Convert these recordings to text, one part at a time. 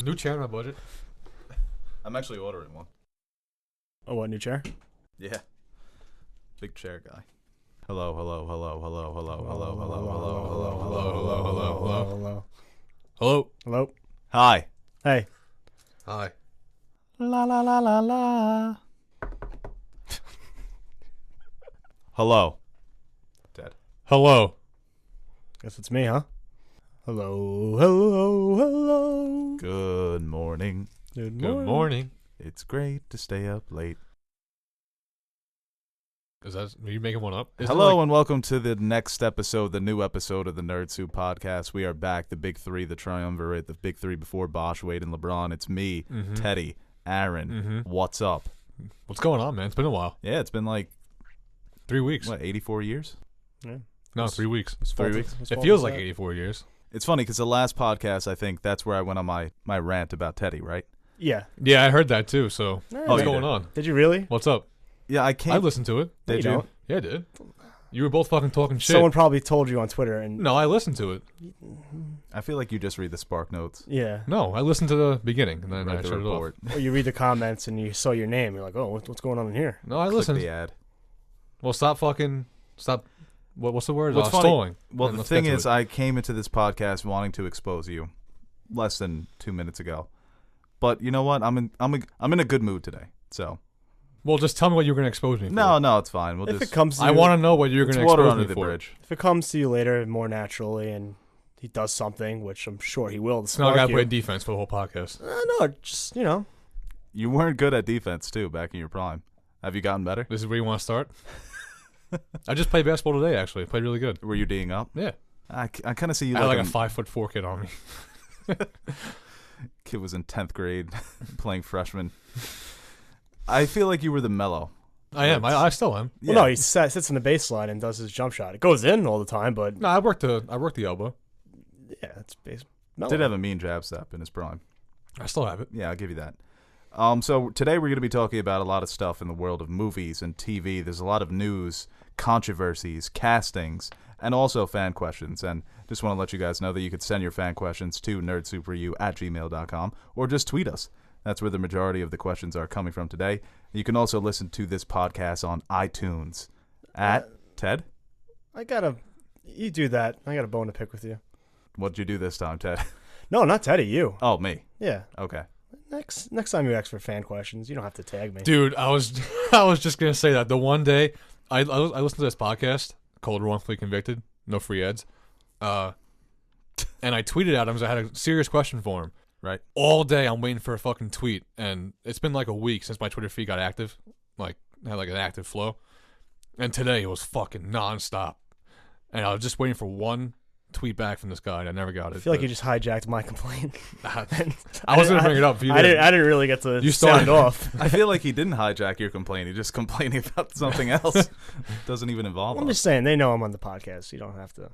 New chair on my budget. I'm actually ordering one. Oh, what, new chair? Yeah. Big chair guy. Hello, hello, hello, hello, hello, hello, hello, hello, hello, hello, hello, hello, hello. Hello. Hello. Hi. Hey. Hi. La la la la la. Hello. Dead. Hello. Guess it's me, huh? Hello, hello, hello. Good morning. Good Good morning. It's great to stay up late. Are you making one up? Hello and welcome to the next episode, the new episode of the Nerd Soup Podcast. We are back, the big three, the triumvirate, the big three before Bosch, Wade, and LeBron. It's me, Teddy, Aaron. What's up? What's going on, man? It's been a while. Yeah, it's been like 3 weeks. What, 84 years? Yeah. No, 3 weeks. It's 3 weeks. It feels like 84 years. It's funny because the last podcast, I think that's where I went on my rant about Teddy, right? Yeah. Yeah, I heard that too. So what's you going did. on? Did you really? What's up? Yeah, I listened to it. Did you you? don't. Yeah, I did. You were both fucking talking shit. Someone probably told you on Twitter. And No, I listened to it. I feel like you just read the Spark Notes. Yeah. No, I listened to the beginning and then I Write the shut it off. report. Or you read the comments and you saw your name. You're like, oh, what's going on in here? No, I Click listened. the ad. Well, stop. What's the word? What's funny- Stalling. Well, And the let's thing get to is, it. I came into this podcast wanting to expose you less than 2 minutes ago. But you know what? I'm in a good mood today. So Well, just tell me what you're going to expose me for. no, it's fine. We'll If just it comes to I you, want to know what you're going it's to water expose under me the for. bridge. if it comes to you later more naturally and he does something, which I'm sure he will, to So now I spark got to you. play defense for the whole podcast. No, just, You weren't good at defense too back in your prime. Have you gotten better? This is where you want to start? I just played basketball today, actually. I played really good. Were you D'ing up? Yeah. I kind of see you I had like a like 5'4" kid on me. kid was in 10th grade playing freshman. I feel like you were the mellow. I am. I still am. Well, no, he sits on the baseline and does his jump shot. It goes in all the time, but No, I worked the elbow. yeah, it's base. Did have a mean jab step in his prime. I still have it. Yeah, I'll give you that. So today we're going to be talking about a lot of stuff in the world of movies and TV. There's a lot of news, controversies, castings, and also fan questions. And just want to let you guys know that you could send your fan questions to nerdsouprevu@gmail.com or just tweet us. That's where the majority of the questions are coming from today. You can also listen to this podcast on iTunes at Ted. You do that. I got a bone to pick with you. What'd you do this time, Ted? No, not Teddy, you. Oh, me. Yeah. Okay. Next time you ask for fan questions, you don't have to tag me. Dude, I was just gonna say that the one day I listened to this podcast called Wrongfully Convicted, no free ads, and I tweeted at him because I had a serious question for him. Right. All day I'm waiting for a fucking tweet, and it's been like a week since my Twitter feed got active, like had like an active flow, and today it was fucking nonstop, and I was just waiting for one tweet back from this guy, and I never got it. I feel like you just hijacked my complaint. I was gonna bring it up. If you I didn't really get to You sound started. off. I feel like he didn't hijack your complaint. He's just complaining about something else. Doesn't even involve I'm us. just saying, they know I'm on the podcast. You don't have to.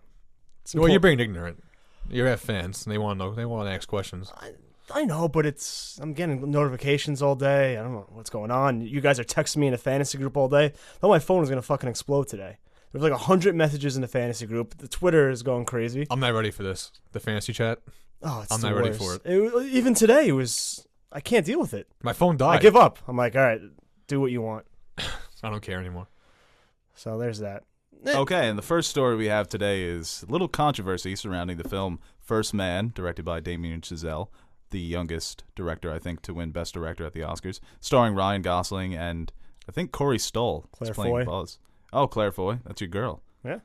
Well, you're being ignorant. You have fans, and they want to know. They want to ask questions. I know, but I'm getting notifications all day. I don't know what's going on. You guys are texting me in a fantasy group all day. I thought my phone was going to fucking explode today. There's like 100 messages in the fantasy group. The Twitter is going crazy. I'm not ready for this. The fantasy chat. Oh, it's I'm the not ready worst. for it. Even today, I can't deal with it. My phone died. I give up. I'm like, all right, do what you want. I don't care anymore. So there's that. Okay, and the first story we have today is a little controversy surrounding the film First Man, directed by Damien Chazelle, the youngest director, I think, to win Best Director at the Oscars, starring Ryan Gosling and I think Corey Stoll is playing Foy. Buzz. Oh, Claire Foy, that's your girl. Yeah.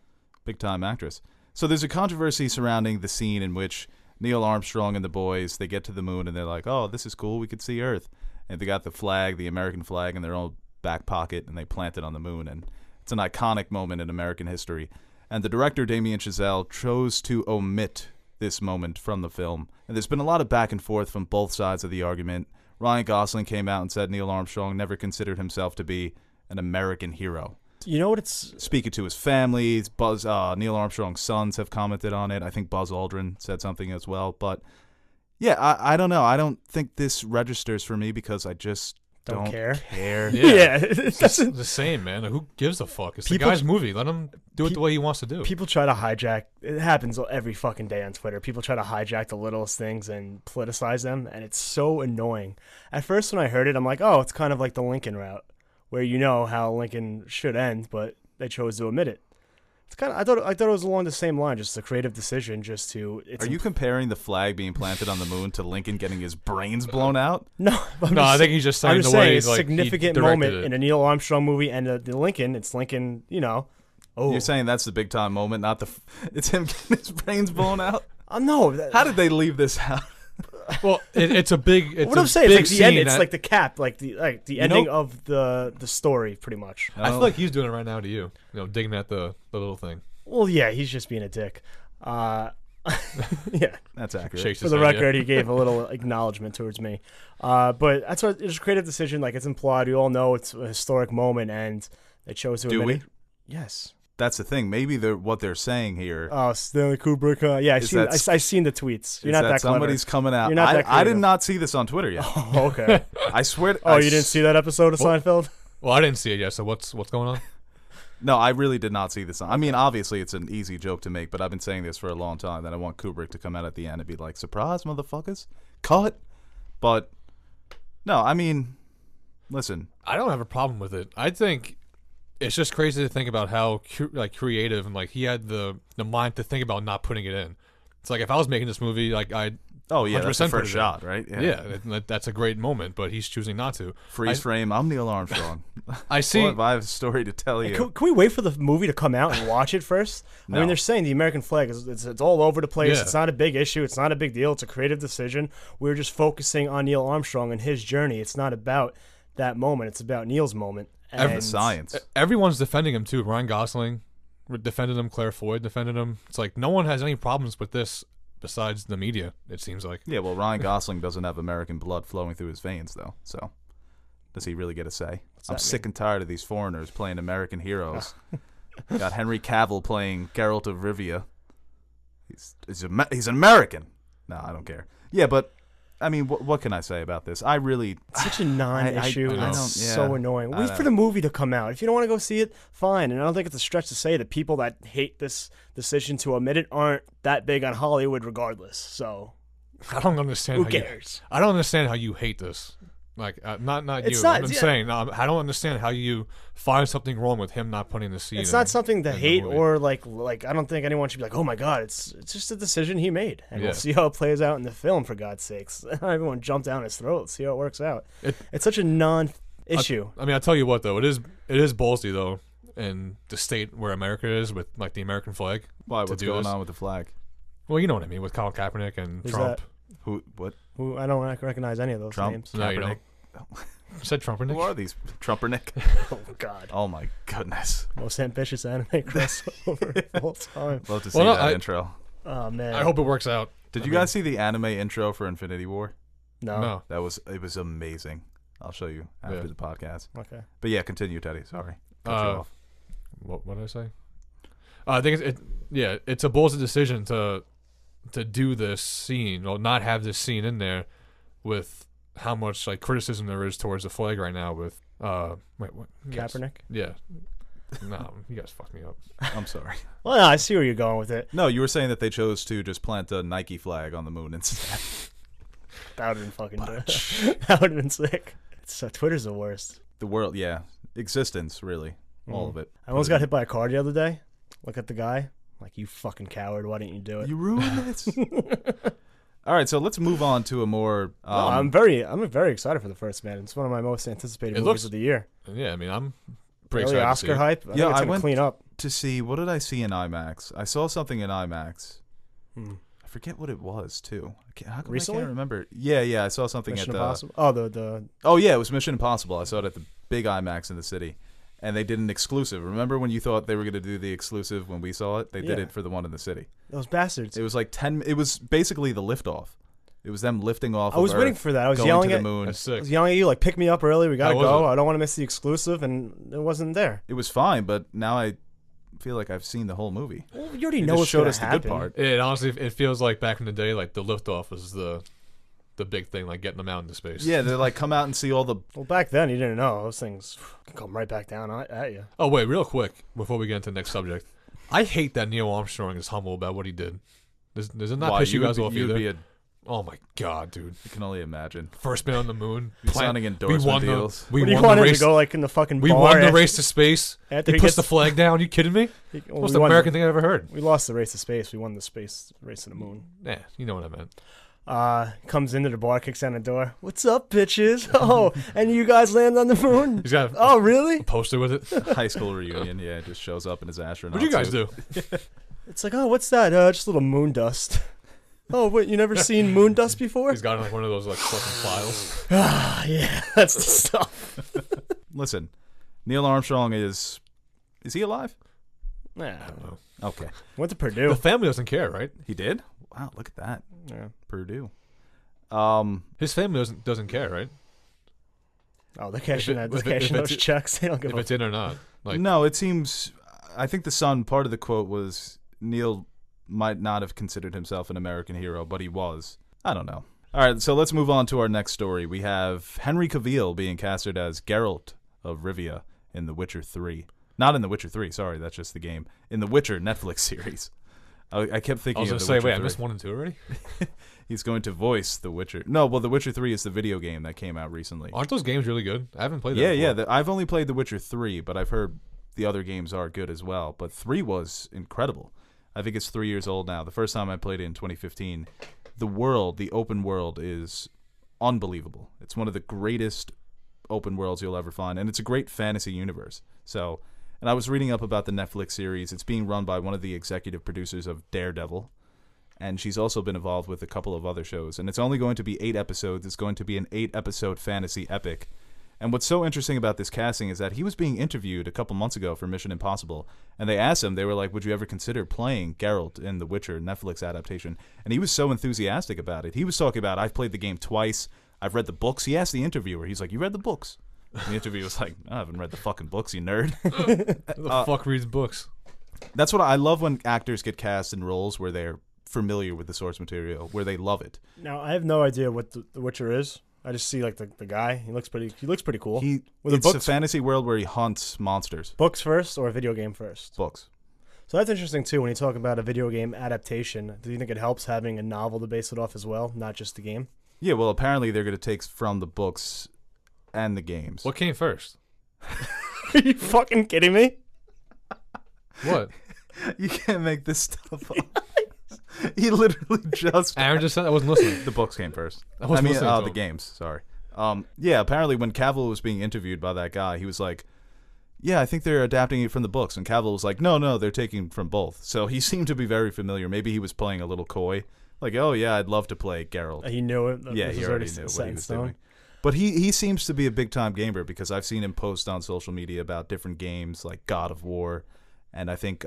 Big-time actress. So there's a controversy surrounding the scene in which Neil Armstrong and the boys, they get to the moon and they're like, oh, this is cool, we could see Earth. And they got the flag, the American flag, in their own back pocket, and they plant it on the moon. And it's an iconic moment in American history. And the director, Damien Chazelle, chose to omit this moment from the film. And there's been a lot of back and forth from both sides of the argument. Ryan Gosling came out and said Neil Armstrong never considered himself to be an American hero. You know what it's... Speaking to his family, Neil Armstrong's sons have commented on it. I think Buzz Aldrin said something as well. But, yeah, I don't know. I don't think this registers for me because I just don't care. Yeah. It It's doesn't. the same, man. Like, who gives a fuck? It's People- the guy's movie. Let him do it the way he wants to do. People try to hijack. It happens every fucking day on Twitter. People try to hijack the littlest things and politicize them, and it's so annoying. At first, when I heard it, I'm like, oh, it's kind of like the Lincoln route, where you know how Lincoln should end, but they chose to omit it. It's kind of. I thought it was along the same line, just a creative decision, just to. Are you comparing the flag being planted on the moon to Lincoln getting his brains blown out? No, No, I think he's just saying I'm just the way saying it's a like, significant he directed moment it. in a Neil Armstrong movie, and the Lincoln. It's Lincoln, you know. Oh, You're saying that's the big time moment, not the. It's him getting his brains blown out. no. How did they leave this out? Well, it's a big. It's What a I'm saying big is like the end. scene It's that- like the cap, like the ending of the story, pretty much. I feel like he's doing it right now to you. You know, digging at the little thing. Well, yeah, he's just being a dick. Yeah. That's accurate. Shakes For his the head, record, he gave a little acknowledgement towards me. But that's what it's a creative decision. Like it's implied. We all know it's a historic moment, and they chose to Do omit we? it. Yes. That's the thing. Maybe what they're saying here Oh, Stanley Kubrick. Yeah, I seen the tweets. You're is not that clever. somebody's coming out. You're not that I did creative. not see this on Twitter yet. Oh, okay. I swear. Oh, you didn't see that episode of Seinfeld? Well, I didn't see it yet. So what's going on? No, I really did not see this. I mean, obviously, it's an easy joke to make, but I've been saying this for a long time that I want Kubrick to come out at the end and be like, "Surprise, motherfuckers, cut." But no, I mean, listen, I don't have a problem with it. I think it's just crazy to think about how creative and like he had the mind to think about not putting it in. It's like if I was making this movie, like I'd oh yeah, that's the 100% put first it in. shot, right? that's a great moment, but he's choosing not to. Freeze frame. I'm Neil Armstrong. I see. Well, if I have a story to tell you. Can we wait for the movie to come out and watch it first? I No. mean, they're saying the American flag it's all over the place. Yeah. It's not a big issue. It's not a big deal. It's a creative decision. We're just focusing on Neil Armstrong and his journey. It's not about that moment. It's about Neil's moment. The And science. Everyone's defending him too. Ryan Gosling defended him. Claire Foy defended him. It's like no one has any problems with this besides the media. It seems like. Yeah, well, Ryan Gosling doesn't have American blood flowing through his veins, though. So, does he really get a say? I'm that sick and tired of these foreigners playing American heroes. Got Henry Cavill playing Geralt of Rivia. He's an American. No, I don't care. Yeah, but I mean, what can I say about this? I really it's such a non-issue. I It's don't- so yeah. annoying. I Wait don't- for the movie to come out. If you don't want to go see it, fine. And I don't think it's a stretch to say that people that hate this decision to omit it aren't that big on Hollywood regardless. So I don't understand. who cares? I don't understand how you hate this. Like, not It's you. not- I'm yeah. saying I don't understand how you find something wrong with him not putting the scene. It's in- not something to in the hate movie. or like I don't think anyone should be like, oh my god, it's just a decision he made, and Yeah. we'll see how it plays out in the film. For God's sakes, everyone jump down his throat, see how it works out. It's such a non-issue. I mean, I'll tell you what though, it is ballsy though, in the state where America is with like the American flag. why? to What's do going this. on with the flag? Well, you know what I mean with Colin Kaepernick and Who's Trump. that? Who? What? Who I don't recognize any of those Trump? names. No, you Kaepernick? don't. You said Trump or Nick? Who are these? Trumpernick? Oh God, Oh my goodness! most ambitious anime crossover of all time. Love to see Well, no, that I- intro. Oh man, I hope it works out. Did you guys see the anime intro for Infinity War? no. No. It was amazing. I'll show you after Yeah. the podcast. Okay, But yeah, continue, Teddy. Sorry. Cut you off. What did I say? I think it's a ballsy decision to do this scene or not have this scene in there with how much like criticism there is towards the flag right now with wait what you guys- Kaepernick. yeah. No, you guys fucked me up. I'm sorry. Well, no, I see where you're going with it. No, you were saying that they chose to just plant a Nike flag on the moon instead. That would have been fucking. That would have been sick. Twitter's the worst. The world, yeah. Existence, really. All of it. I almost got hit by a car the other day. Look at the guy. Like, you fucking coward. Why didn't you do it? You ruined it. All right, so let's move on to a more. No, I'm very excited for the first man. It's one of my most anticipated It movies looks of the year. Yeah, I mean I'm pretty Really excited Oscar to see it. hype. I think Yeah, it's I gonna went- clean up. to see, what did I see in IMAX? I saw something in IMAX. Hmm. I forget what it was too. How come Recently? I can't remember? Yeah, I saw something Mission at the. Impossible. Oh, the Oh yeah, it was Mission Impossible. I saw it at the big IMAX in the city, and they did an exclusive. Remember when you thought they were going to do the exclusive when we saw it? They did Yeah. it for the one in the city. those bastards. It was like 10. It was basically the liftoff. It was them lifting off. I was of waiting Earth, for that. I was going yelling to the at. moon. That's I sick. was yelling at you like, pick me up early. We gotta How was go. it? I don't want to miss the exclusive, and it wasn't there. It was fine, but now I feel like I've seen the whole movie. Well, you already They know just what's showed gonna us the happen. good part. It honestly it feels like back in the day like the liftoff was the the big thing, like getting them out into space. Yeah, they're like, come out and see all the. Well, back then you didn't know those things can come right back down at you. Oh wait, real quick before we get into the next subject, I hate that Neil Armstrong is humble about what he did. Does it not Why, piss you guys off you'd either? be Oh my god, dude! you can only imagine. First man on the moon, Signing endorsement deals. We What do you won want the him race. to go like in the fucking We bar won the after- race to space. after He he puts gets the flag down. You kidding me? well, Most we won American thing I ever heard. We lost the race to space. We won the space race to the moon. Yeah, you know what I meant. Comes into the bar, kicks down the door. What's up, bitches? Oh, and you guys land on the moon? He's got Oh, really? a poster with it. High school reunion, yeah, just shows up in his astronaut. What'd you guys suit. do? It's like, oh, what's that? Just a little moon dust. Oh, wait, you never seen moon dust before? He's got like one of those like fucking files. Ah, yeah, that's the stuff. Listen, Neil Armstrong is he alive? Nah, I don't know. Okay, went to Purdue. The family doesn't care, right? he did. Wow, look at that, Yeah. Purdue. His family doesn't care, right? Oh, they're cashing If those it's- checks. They don't give If a it's in or not. Like, No, it seems. I think the Sun part of the quote was Neil might not have considered himself an American hero, but he was. I don't know. All right, so let's move on to our next story. We have Henry Cavill being casted as Geralt of Rivia in The Witcher 3. Not in The Witcher 3, sorry, that's just the game. In The Witcher Netflix series. I kept I thinking was of gonna The say, Witcher wait, I 3. missed 1 and 2 already. He's going to voice The Witcher. No, well, The Witcher 3 is the video game that came out recently. Aren't those games really good? I haven't played them. Yeah, before. I've only played The Witcher 3, but I've heard the other games are good as well. But 3 was incredible. I think it's 3 years old now. The first time I played it in 2015. The open world, is unbelievable. It's one of the greatest open worlds you'll ever find, and it's a great fantasy universe. So, and I was reading up about the Netflix series. It's being run by one of the executive producers of Daredevil, and she's also been involved with a couple of other shows. And it's only going to be 8 episodes. It's going to be an 8-episode fantasy epic. And what's so interesting about this casting is that he was being interviewed a couple months ago for Mission Impossible, and they asked him, they were like, would you ever consider playing Geralt in The Witcher Netflix adaptation? And he was so enthusiastic about it. He was talking about, I've played the game twice, I've read the books. He asked the interviewer, he's like, you read the books? And the interviewer was like, I haven't read the fucking books, you nerd. Who the fuck reads books? That's what I love when actors get cast in roles where they're familiar with the source material, where they love it. Now, I have no idea what the Witcher is. I just see like the guy. He looks pretty cool. Were the It's a books fantasy world where he hunts monsters. books first or a video game first? Books. So that's interesting too. When you talk about a video game adaptation, do you think it helps having a novel to base it off as well, not just the game? Yeah, well, apparently they're going to take from the books and the games. What came first? Are you fucking kidding me? What? You can't make this stuff up. He literally just. Aaron just said I wasn't listening. The books came first. I wasn't listening to the him. games. Sorry. Yeah, apparently when Cavill was being interviewed by that guy, he was like, yeah, I think they're adapting it from the books. And Cavill was like, no, they're taking from both. So he seemed to be very familiar. Maybe he was playing a little coy. Like, oh, yeah, I'd love to play Geralt. He knew it. Yeah, This he was already knew set what he in was stone. doing. But he seems to be a big-time gamer because I've seen him post on social media about different games like God of War. And I think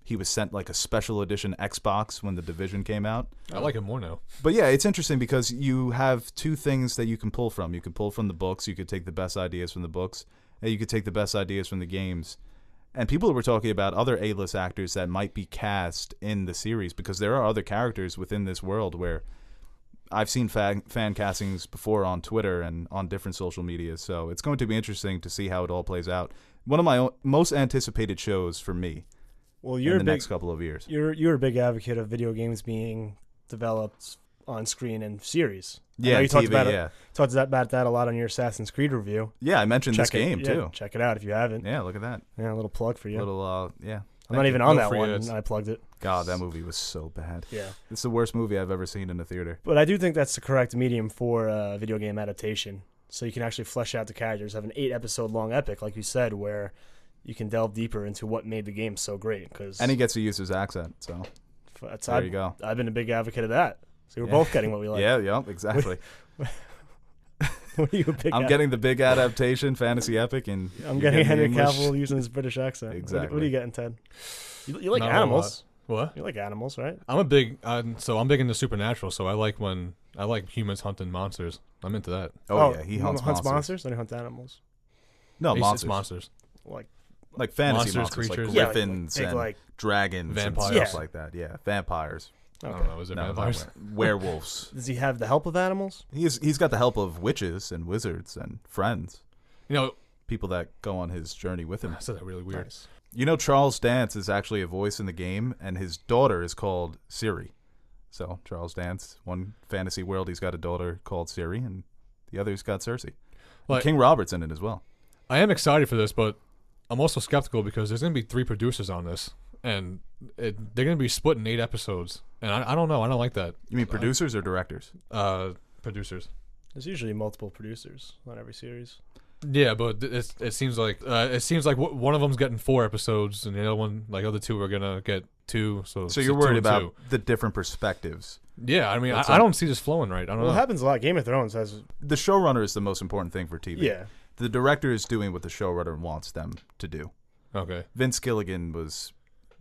he was sent like a special edition Xbox when The Division came out. I like it more now. But yeah, it's interesting because you have two things that you can pull from. You can pull from the books. You could take the best ideas from the books. And you could take the best ideas from the games. And people were talking about other A-list actors that might be cast in the series because there are other characters within this world where I've seen fan castings before on Twitter and on different social medias. So it's going to be interesting to see how it all plays out. One of my most anticipated shows for me Well, in the next couple of years. You're a big advocate of video games being developed on screen and series. I Yeah, know you talked TV, about yeah. talked about that a lot on your Assassin's Creed review. Yeah, I mentioned this Check it- game yeah, too. Check it out if you haven't. Yeah, look at that. Yeah, a little plug for you. Little, yeah. I'm not even on No that free one. ads. And I plugged it. God, that movie was so bad. Yeah. It's the worst movie I've ever seen in a theater. But I do think that's the correct medium for a video game adaptation. So you can actually flesh out the characters, have an 8-episode long epic, like you said, where you can delve deeper into what made the game so great. And he gets to use his accent, so there you go. I've been a big advocate of that. So we're both getting what we like. Yeah, exactly. What are you a big I'm getting the big adaptation, fantasy epic, and I'm you're getting Henry English. Cavill using his British accent. Exactly. What are you getting, Ted? You like Not a whole animals. What? You like animals, right? I'm a big so I'm big into supernatural. So I like humans hunting monsters. I'm into that. Oh, yeah, he hunts monsters. Then he hunts animals. No, It's monsters. monsters. Like fantasy Monsters, monsters, creatures. like Yeah, griffins big, and like dragons Vampires. and stuff like that. Yeah, vampires. I don't know. Is there No, vampires? werewolves. Does he have the help of animals? He's got the help of witches and wizards and friends, You know, people that go on his journey with him. I said that really weird. Nice. You know, Charles Dance is actually a voice in the game, and his daughter is called Siri. So Charles Dance, one fantasy world, he's got a daughter called Siri, and the other's got Cersei. Like- King Robert's in it as well. I am excited for this, but I'm also skeptical because there's going to be 3 producers on this, and they're going to be split in 8 episodes. And I don't know. I don't like that. You mean producers or directors? Producers. There's usually multiple producers on every series. Yeah, but it seems like one of them's getting 4 episodes, and the other one, like other 2, are gonna get 2. So So you're 2 worried and about 2. the different perspectives. Yeah, I mean, That's I don't see this flowing right. I don't Well, it know. happens a lot. Game of Thrones has. The showrunner is the most important thing for TV. Yeah. The director is doing what the showrunner wants them to do. Okay. Vince Gilligan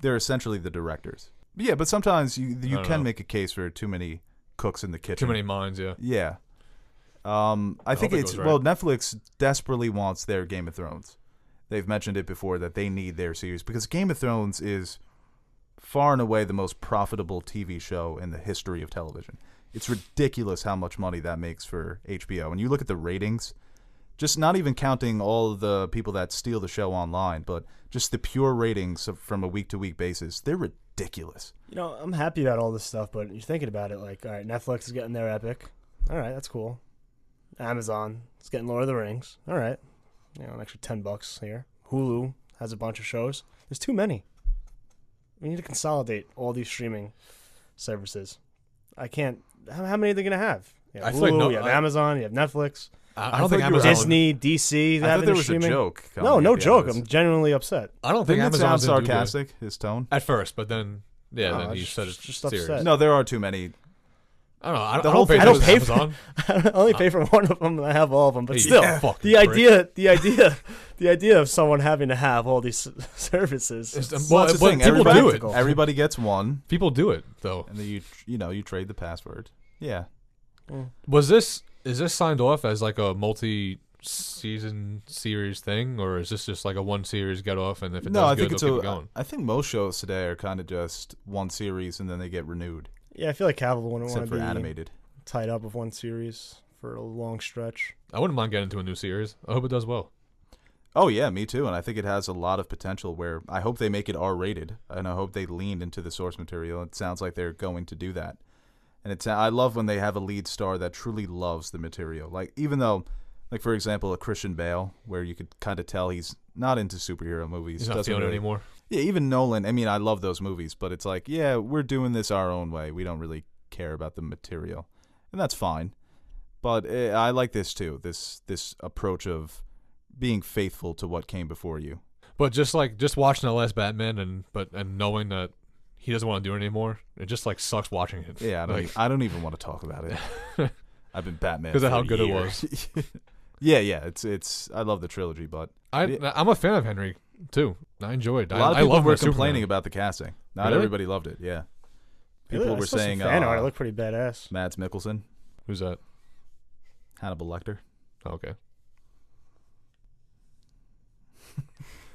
they're essentially the directors. Yeah, but sometimes you don't can know. make a case for too many cooks in the kitchen. Too many minds. Yeah. Yeah. I think hope it it's, goes right. well, Netflix desperately wants their Game of Thrones. They've mentioned it before that they need their series because Game of Thrones is far and away the most profitable TV show in the history of television. It's ridiculous how much money that makes for HBO. And you look at the ratings, just not even counting all of the people that steal the show online, but just the pure ratings from a week-to-week basis, they're ridiculous. You know, I'm happy about all this stuff, but you're thinking about it like, all right, Netflix is getting their Epic. All right, that's cool. Amazon is getting Lord of the Rings. All right. You know, an extra $10 here. Hulu has a bunch of shows. There's too many. We need to consolidate all these streaming services. I can't. How many are they going to have? You have I feel like Hulu, you have Amazon, you have Netflix, I don't thought think you were Amazon. Disney, DC. I thought having there their was streaming. a joke. No, coming no at the joke. end of I'm this. genuinely upset. I don't think Didn't it Amazon sound sarcastic, his tone? at first, but then No, then it's you said it's just serious. upset. No, there are too many. I don't know. I The don't whole pay thing for was- Amazon. I only pay for one of them, and I have all of them. But Hey, still, you fucking the prick. the idea of someone having to have all these services. Well, that's the but thing. people Everybody, do it. everybody gets one, People do it though. and then you trade the password. Yeah. Is this signed off as like a multi-season series thing, or is this just like a one series get off, and if it No, does I think good, it's they'll keep it going? I think most shows today are kind of just one series and then they get renewed, Yeah, I feel like Cavill wouldn't want except to for be animated. tied up with one series for a long stretch. I wouldn't mind getting into a new series. I hope it does well. Oh yeah, me too. And I think it has a lot of potential. Where I hope they make it R-rated, and I hope they lean into the source material. It sounds like they're going to do that. And I love when they have a lead star that truly loves the material. Like even though, like for example, a Christian Bale, where you could kind of tell he's not into superhero movies. He's not doesn't feeling it really- anymore. Yeah, even Nolan. I mean, I love those movies, but it's like, yeah, we're doing this our own way. We don't really care about the material, and that's fine. But I like this too. This approach of being faithful to what came before you. But just watching the last Batman and knowing that he doesn't want to do it anymore, it just like sucks watching it. Yeah, I don't even want to talk about it. I've been Batman 'Cause of for how good it years. Yeah. It's. I love the trilogy, but I'm a fan of Henry too. I enjoyed. a lot of I people love were complaining about the casting. Not Really? everybody loved it. Yeah, people Really? I were saw some saying fan art. It looked pretty badass. Mads Mikkelsen, Who's that? Hannibal Lecter. Oh, okay.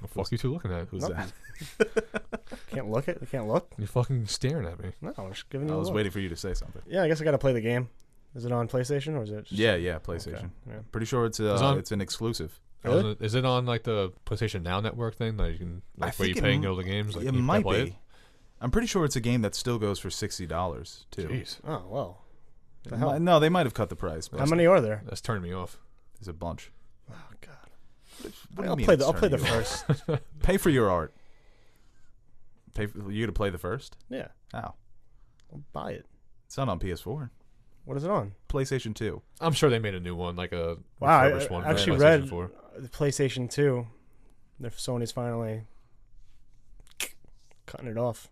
The fuck you two looking at? Who's Nothing. that? Can't look it. Can't look. You're fucking staring at me. No, I'm just giving you I a was look. waiting for you to say something. Yeah, I guess I got to play the game. Is it on PlayStation or is it? Just... Yeah, PlayStation. Okay, yeah. Pretty sure it's on- it's an exclusive. Really? Is it on like the PlayStation Now network thing that you can I like where you think pay it and get all the games? Like, It you might play be. It? I'm pretty sure it's a game that still goes for $60 too. Jeez, Oh well. The It hell? might- no, they might have cut the price. But How many are there? that's turning me off. There's a bunch. Oh god. What do you I'll mean play it's the. I'll play the turning you off? first. Pay for your art. Pay for you to play the first. Yeah, How? I'll buy it. It's not on PS4. What is it on? PlayStation 2. I'm sure they made a new one, like a Wow, refurbished one. I for actually PlayStation read 4. the PlayStation 2. If Sony's finally cutting it off.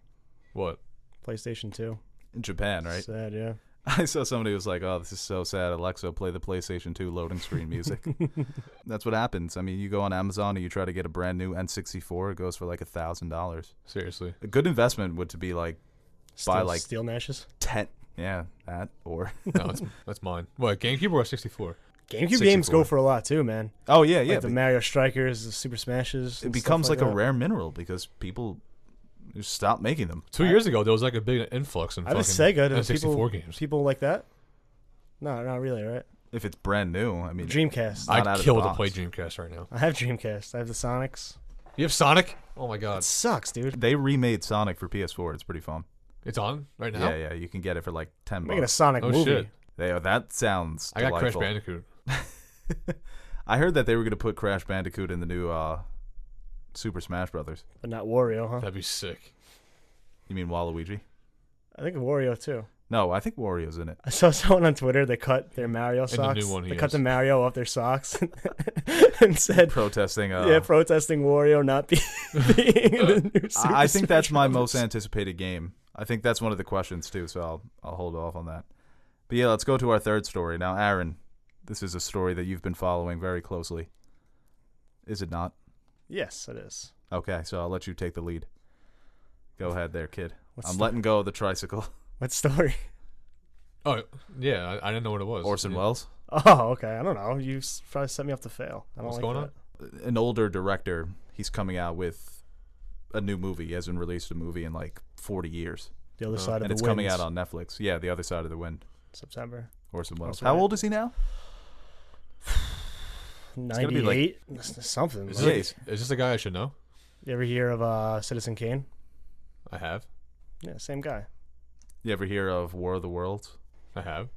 What? PlayStation 2. In Japan, right? Sad, yeah. I saw somebody was like, "Oh, this is so sad." Alexa, play the PlayStation 2 loading screen music. That's what happens. I mean, you go on Amazon and you try to get a brand new N64. It goes for like $1,000. Seriously. A good investment would to be like buy like Steel Nashes. 10. Yeah, that or. No, that's mine. What, GameCube or 64? GameCube 64. games go for a lot too, man. Oh yeah, Like yeah. the Mario Strikers, the Super Smashes. It and becomes stuff like a that. rare mineral because people Just stop making them. 2 years ago, there was like a big influx in I have a fucking Sega. Do N64 games. people like that? No, not really, right? If it's brand new, I mean, Dreamcast. Not out I'd of kill the to box. play Dreamcast right now. I have Dreamcast. I have the Sonics. You have Sonic? Oh my god. It sucks, dude. they remade Sonic for PS4. It's pretty fun. It's on right now? Yeah, you can get it for like $10. Making a Sonic Oh, movie. shit. That sounds I got Crash delightful. Bandicoot. I heard that they were going to put Crash Bandicoot in the new Super Smash Brothers. But not Wario, huh? That'd be sick. You mean Waluigi? I think Wario too. No, I think Wario's in it. I saw someone on Twitter. They cut their Mario the socks. new one he They cut is. the Mario off their socks and said, Protesting. protesting Wario not being in the new Super I think that's Smash my Bros. most anticipated game. I think that's one of the questions too, so I'll hold off on that. But yeah, let's go to our third story. Now, Aaron, this is a story that you've been following very closely. Is it not? Yes, it is. Okay, so I'll let you take the lead. Go ahead there, kid. What's I'm the- letting go of the tricycle. What story? Oh, yeah. I didn't know what it was. Orson Yeah. Welles, Oh, okay. I don't know. You probably set me up to fail. I don't What's like going that. on? an older director, he's coming out with a new movie. He hasn't released a movie in like 40 years. The other Oh. side of And the it's coming winds. out on Netflix. Yeah, The Other Side of the Wind. September. Orson Welles. That's How right. old is he now? gonna be like- 98? Something. Is Yeah, Like, this, is this a guy I should know? you ever hear of Citizen Kane? I have. Yeah, same guy. You ever hear of War of the Worlds? I have.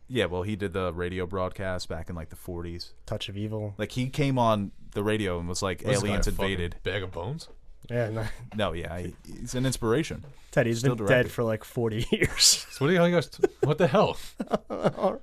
Yeah, well, he did the radio broadcast back in like the 40s. Touch of Evil. Like he came on the radio and was like, What is this guy, aliens a fucking invaded. Bag of bones? Yeah, no. No, yeah, he's an inspiration. Ted, he's Still been directed. dead for like 40 years. So what the hell you guys? What the hell? I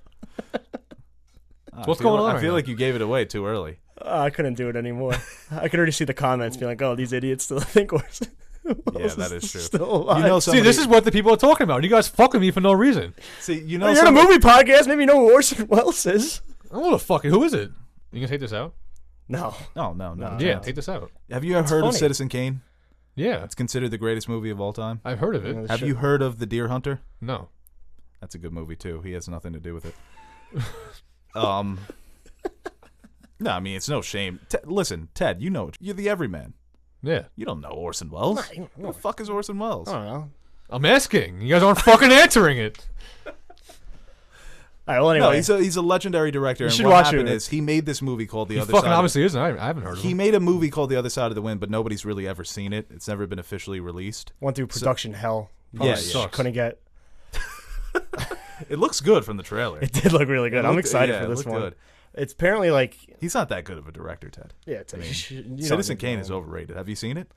What's feel going like- on I right feel now? like you gave it away too early. I couldn't do it anymore. I could already see the comments being like, "Oh, these idiots still think Orson Welles that is true. Still alive." You know, See, this is what the people are talking about. You guys fuck with me for no reason. See, you Oh, know, you're on a movie podcast. Maybe you know who Orson Welles is. I don't know fucking who is it? You can take this out. No. No. No. Yeah, take this out. Have you ever heard of funny. Citizen Kane? Yeah, It's considered the greatest movie of all time. I've heard of it. Yeah. Have Shit. you heard of The Deer Hunter? No. That's a good movie too. He has nothing to do with it. No, I mean it's no shame. Listen, Ted, you know you're the everyman. Yeah, You don't know Orson Welles. Nah, you don't Who know. the fuck is Orson Welles? I don't know. I'm asking. You guys aren't fucking answering it. All right. Well, anyway, No, he's a legendary director. You And should what watch happened it. is he made this movie called The He Other fucking Side. obviously isn't. I haven't heard of He him. made a movie called The Other Side of the Wind, but nobody's really ever seen it. It's never been officially released. went through production hell. Yeah, sucks. Couldn't get. It looks good from the trailer. It did look really good. It I'm looked- excited yeah, for it this looked one. good. It's apparently like, He's not that good of a director, Ted. yeah. It's, Citizen Kane is overrated. Have you seen it?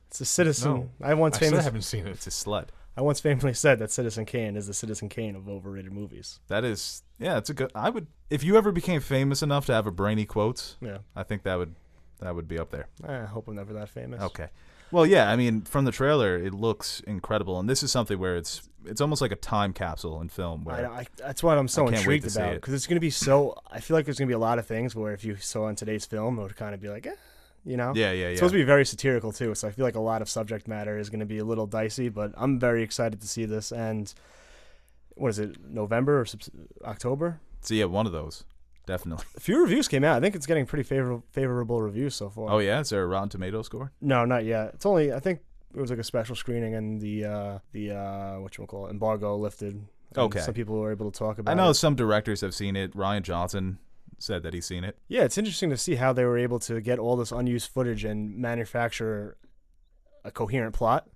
It's a Citizen. No. I once I still famous. haven't seen It's it. a sled. I once famously said that Citizen Kane is the Citizen Kane of overrated movies. That is, yeah, it's a good. I would, if you ever became famous enough to have a brainy quotes, Yeah. I think that would be up there. I hope I'm never that famous. Okay. Well, yeah, I mean, from the trailer, it looks incredible, and this is something where it's almost like a time capsule in film. Where That's what I'm so I can't wait intrigued to see about it. because it's going to be so. I feel like there's going to be a lot of things where if you saw in today's film, it would kind of be like, you know. yeah, It's supposed to be very satirical too, so I feel like a lot of subject matter is going to be a little dicey. But I'm very excited to see this. And what is it? November or October? So yeah, one of those, definitely. A few reviews came out. I think it's getting pretty favorable reviews so far. Oh yeah, is there a Rotten Tomato score? No, not yet. It's only I think it was like a special screening and the whatchamacallit, embargo lifted. And Okay. Some people were able to talk about I know it. some directors have seen it. Ryan Johnson said that he's seen it. Yeah, it's interesting to see how they were able to get all this unused footage and manufacture a coherent plot.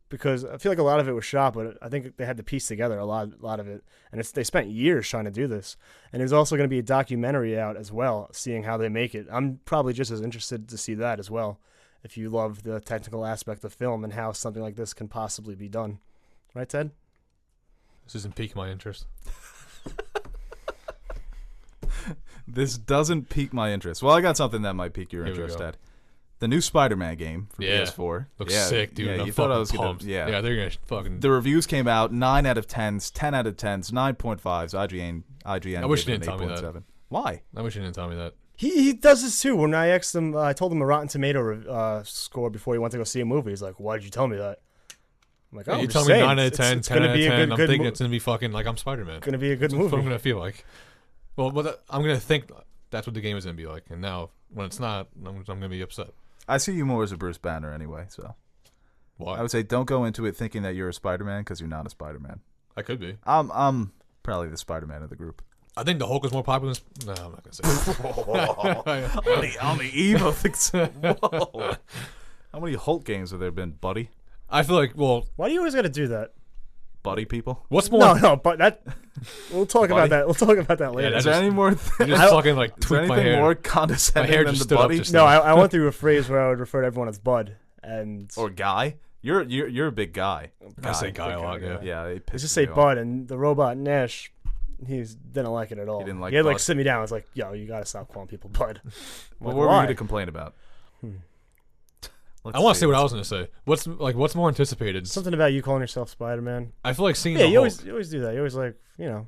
Because I feel like a lot of it was shot, but I think they had to piece together a lot of it, and they spent years trying to do this. And there's also going to be a documentary out as well, seeing how they make it. I'm probably just as interested to see that as well, if you love the technical aspect of film and how something like this can possibly be done, right, Ted? This doesn't pique my interest. This doesn't pique my interest. Well, I got something that might pique your Here we interest, go. Ted. The new Spider-Man game for Yeah. PS4. Looks yeah, sick, dude. Yeah, I'm you thought I fucking was gonna. pumped. Yeah. they're gonna fucking. The reviews came out 9 out of 10s, 10 out of 10s, 9.5s. IGN. I wish gave you it didn't tell me an that. 8.7. Why? I wish you didn't tell me that. He does this too. When I asked him, I told him a Rotten Tomato score before he went to go see a movie. He's like, "Why'd you tell me that?" I'm like, "Oh, Yeah, you I'm tell just me saying, 9 out of it's- 10, it's 10 gonna out of be a 10. good I'm thinking it's gonna be fucking like I'm Spider-Man. Gonna be a good That's what I'm movie." gonna feel like. Well, I'm gonna think that's what the game is gonna be like, and now when it's not, I'm gonna be upset. I see you more as a Bruce Banner anyway. So Why? I would say don't go into it thinking that you're a Spider-Man because you're not a Spider-Man. I could be. I'm probably the Spider-Man of the group. I think the Hulk is more popular than... No, I'm not going to say it. on the eve of whoa. How many Hulk games have there been, buddy? I feel like, well... Why do you always got to do that? Buddy people? What's more... No, but that... We'll talk about that. We'll talk about that later. Yeah, Is there any more... You just fucking, like, Is there tweak my anything hair. more My condescending hair than just the stood up buddy? just No, now. I went through a phrase where I would refer to everyone as Bud. And Or guy? You're a big guy. I say guy a lot, yeah. Yeah, it I pisses just say me off. Bud, and the robot Nash, he didn't like it at all. He didn't like He had to, like Bud? sit me down. I was like, "Yo, you gotta stop calling people Bud." Well, Like, what were why? you to complain about? I want to say what I was going to say. What's more anticipated? Something about you calling yourself Spider-Man. I feel like seeing Yeah, the you Hulk. always do that. You always you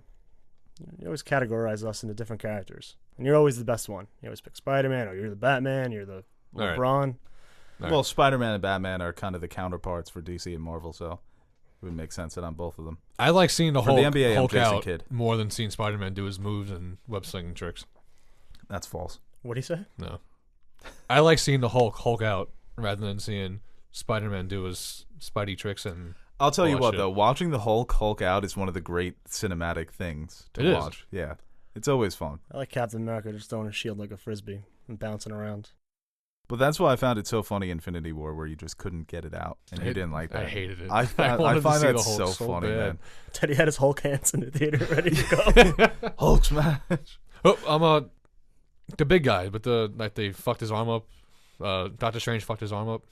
always categorize us into different characters, and you're always the best one. You always pick Spider-Man, or you're the Batman, you're the All right. LeBron. Right. Well, Spider-Man and Batman are kind of the counterparts for DC and Marvel, so it would make sense that I'm both of them. I like seeing the For the Hulk, NBA, I'm Hulk Jason out Kidd. more than seeing Spider-Man do his moves and web slinging tricks. That's false. What do you say? No. I like seeing the Hulk out rather than seeing Spider-Man do his Spidey tricks and... I'll tell you that what, shit. though. Watching the Hulk out is one of the great cinematic things to It is. watch. Yeah. It's always fun. I like Captain America just throwing a shield like a frisbee and bouncing around. But that's why I found it so funny Infinity War, where you just couldn't get it out, and you didn't like that. I hated it. I wanted to find see that the Hulk so so funny, bad. man. Teddy had his Hulk hands in the theater ready to go. Hulk smash. Oh, I'm the big guy, but they fucked his arm up. Doctor Strange fucked his arm up.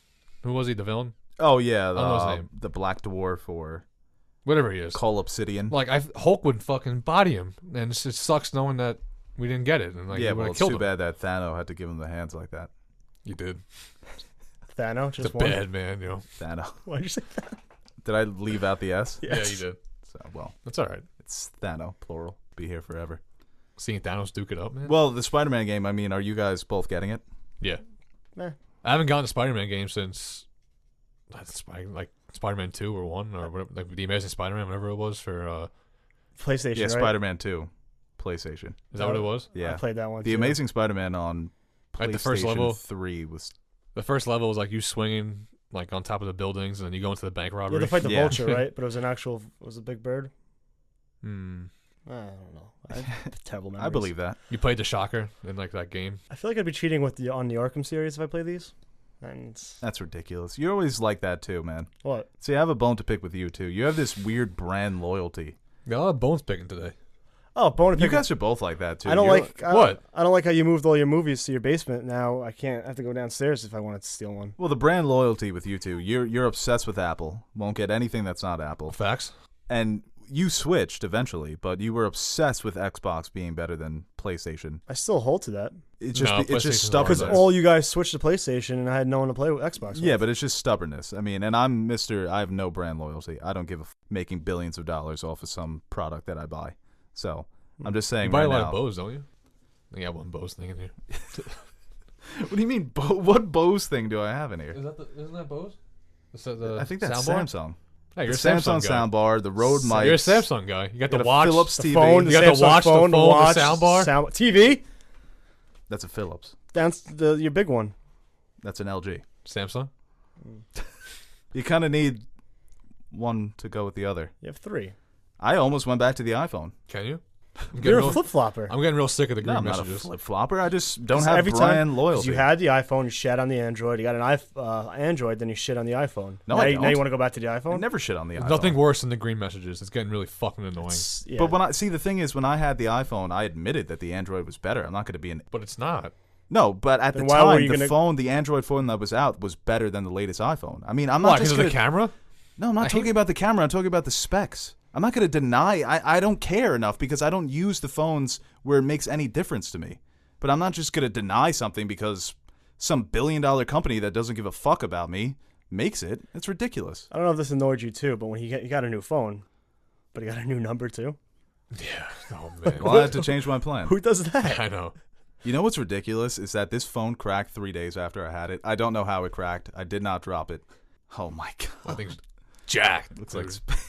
Who was he? The villain? Oh yeah, I don't know his name. the Black Dwarf or Whatever he is. Cole Obsidian. Like Hulk would fucking body him, and it sucks knowing that we didn't get it. And like, yeah, he well, would've it's killed too him. bad that Thanos had to give him the hands like that. You did. Thanos, It's just a one. bad man, you know. Thanos. Why'd you say that? Did I leave out the S? Yeah, Yes. you did. So, well, That's all right. it's Thanos, plural. Be here forever. Seeing Thanos duke it up, man. Well, the Spider-Man game, I mean, are you guys both getting it? Yeah. Meh. I haven't gotten a Spider-Man game since like Spider-Man 2 or 1 or whatever, like the Amazing Spider-Man, whatever it was for. PlayStation, Yeah, right? Spider-Man 2, PlayStation. Is that what it was? Yeah. I played that one The too. Amazing Spider-Man on PlayStation Like the first level? 3 was... The first level was like you swinging like on top of the buildings, and then you go into the bank You robbery. had to fight the Yeah. vulture, right? But it was an actual... Was a big bird? Hmm. I don't know. I have terrible memories. I believe that. You played the Shocker in like that game. I feel like I'd be cheating on the Arkham series if I play these. And That's ridiculous. You're always like that too, man. what? See, I have a bone to pick with you too. You have this weird brand loyalty. Got a lot of bones picking today. Oh, bone You guys are both like that too. I don't You're- like What? I don't like how you moved all your movies to your basement. Now I can't. I have to go downstairs if I wanted to steal one. Well, the brand loyalty with you two. You're obsessed with Apple. Won't get anything that's not Apple. Facts. And you switched eventually, but you were obsessed with Xbox being better than PlayStation. I still hold to that It's just No, it's just PlayStation's stubbornness. always because all you guys switched to PlayStation and I had no one to play with Xbox. With. Yeah, but it's just stubbornness. I mean, and I'm Mr. I have no brand loyalty. I don't give a making billions of dollars off of some product that I buy. So I'm just saying. You buy right a lot now, of Bose, don't you? I think I got one Bose thing in here. What do you mean? What Bose thing do I have in here? Isn't that Bose? I think that's soundbar? Samsung. Yeah, you're a The Samsung, guy. soundbar, the Rode mic. You're a Samsung guy. You got got the a watch. Philips The TV. phone, the You got the Samsung watch, the phone, phone, the watch, soundbar? TV. That's a Philips. Down your big one. That's an LG. Samsung. You kind of need one to go with the other. You have 3. I almost went back to the iPhone. Can you? I'm You're a real, flip flopper. I'm getting real sick of the No, green I'm not a messages. flip flopper. I just don't have every brand time, loyalty. You had the iPhone, you shat on the Android. You got an Android, then you shit on the iPhone. No, now I you, don't. Now you want to go back to the I iPhone? never shit on the There's iPhone. nothing worse than the green messages. It's getting really fucking annoying. Yeah. But when I see the thing is, when I had the iPhone, I admitted that the Android was better. I'm not going to be an But it's not. no, but at Then the why were time, you the gonna- phone, the Android phone that was out, was better than the latest iPhone. I mean, I'm Why? not Because just of gonna, the camera? no, I'm not talking about the camera. I'm talking about the specs. I'm not going to deny. I don't care enough because I don't use the phones where it makes any difference to me. But I'm not just going to deny something because some billion-dollar company that doesn't give a fuck about me makes it. It's ridiculous. I don't know if this annoyed you too, but when he got a new phone, but he got a new number too. Yeah. Oh, man. Well, I had to change my plan. Who does that? I know. You know what's ridiculous is that this phone cracked 3 days after I had it. I don't know how it cracked. I did not drop it. Oh my I god! think jacked. Looks like.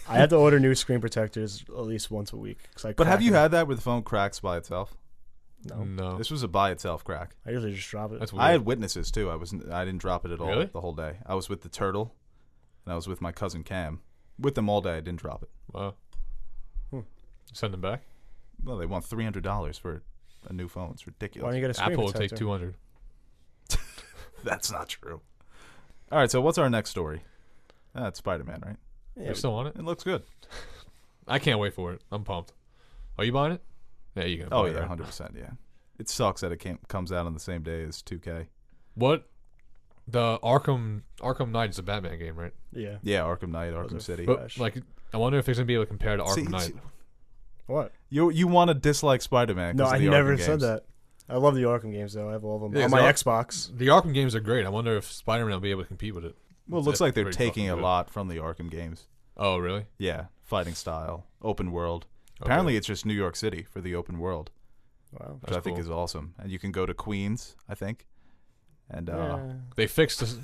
I had to order new screen protectors at least once a week. But have you had that where the phone cracks by itself? No. No. This was a by itself crack. I usually just drop it. That's weird. I had witnesses too. I didn't drop it at all Really? the whole day. I was with the turtle, and I was with my cousin Cam. With them all day. I didn't drop it. Wow. Send them back. Well, they want $300 for a new phone. It's ridiculous. Why don't you get a screen Apple will protector? take 200. That's not true. All right, so what's our next story? That's Spider-Man, right? Yeah, You still want it? It looks good. I can't wait for it. I'm pumped. Are you buying it? Yeah, you gonna buy Oh, it, yeah, right? 100%, yeah. It sucks that it comes out on the same day as 2K. What? The Arkham Knight is a Batman game, right? yeah. Yeah, Arkham Knight, Arkham are City. But like, I wonder if it's gonna be able to compare to Arkham See, Knight. What? You want to dislike Spider-Man? No, 'cause I of the never Arkham said games. that. I love the Arkham games, though. I have all of them Yeah, on so my Ar- Xbox. The Arkham games are great. I wonder if Spider-Man will be able to compete with it. Well, it It's looks like they're pretty taking fucking a good. lot from the Arkham games. Oh, really? Yeah, fighting style, open world. Okay. Apparently, it's just New York City for the open world, Wow. which I That's think cool. is awesome. And you can go to Queens, I think. And Yeah. They fixed this.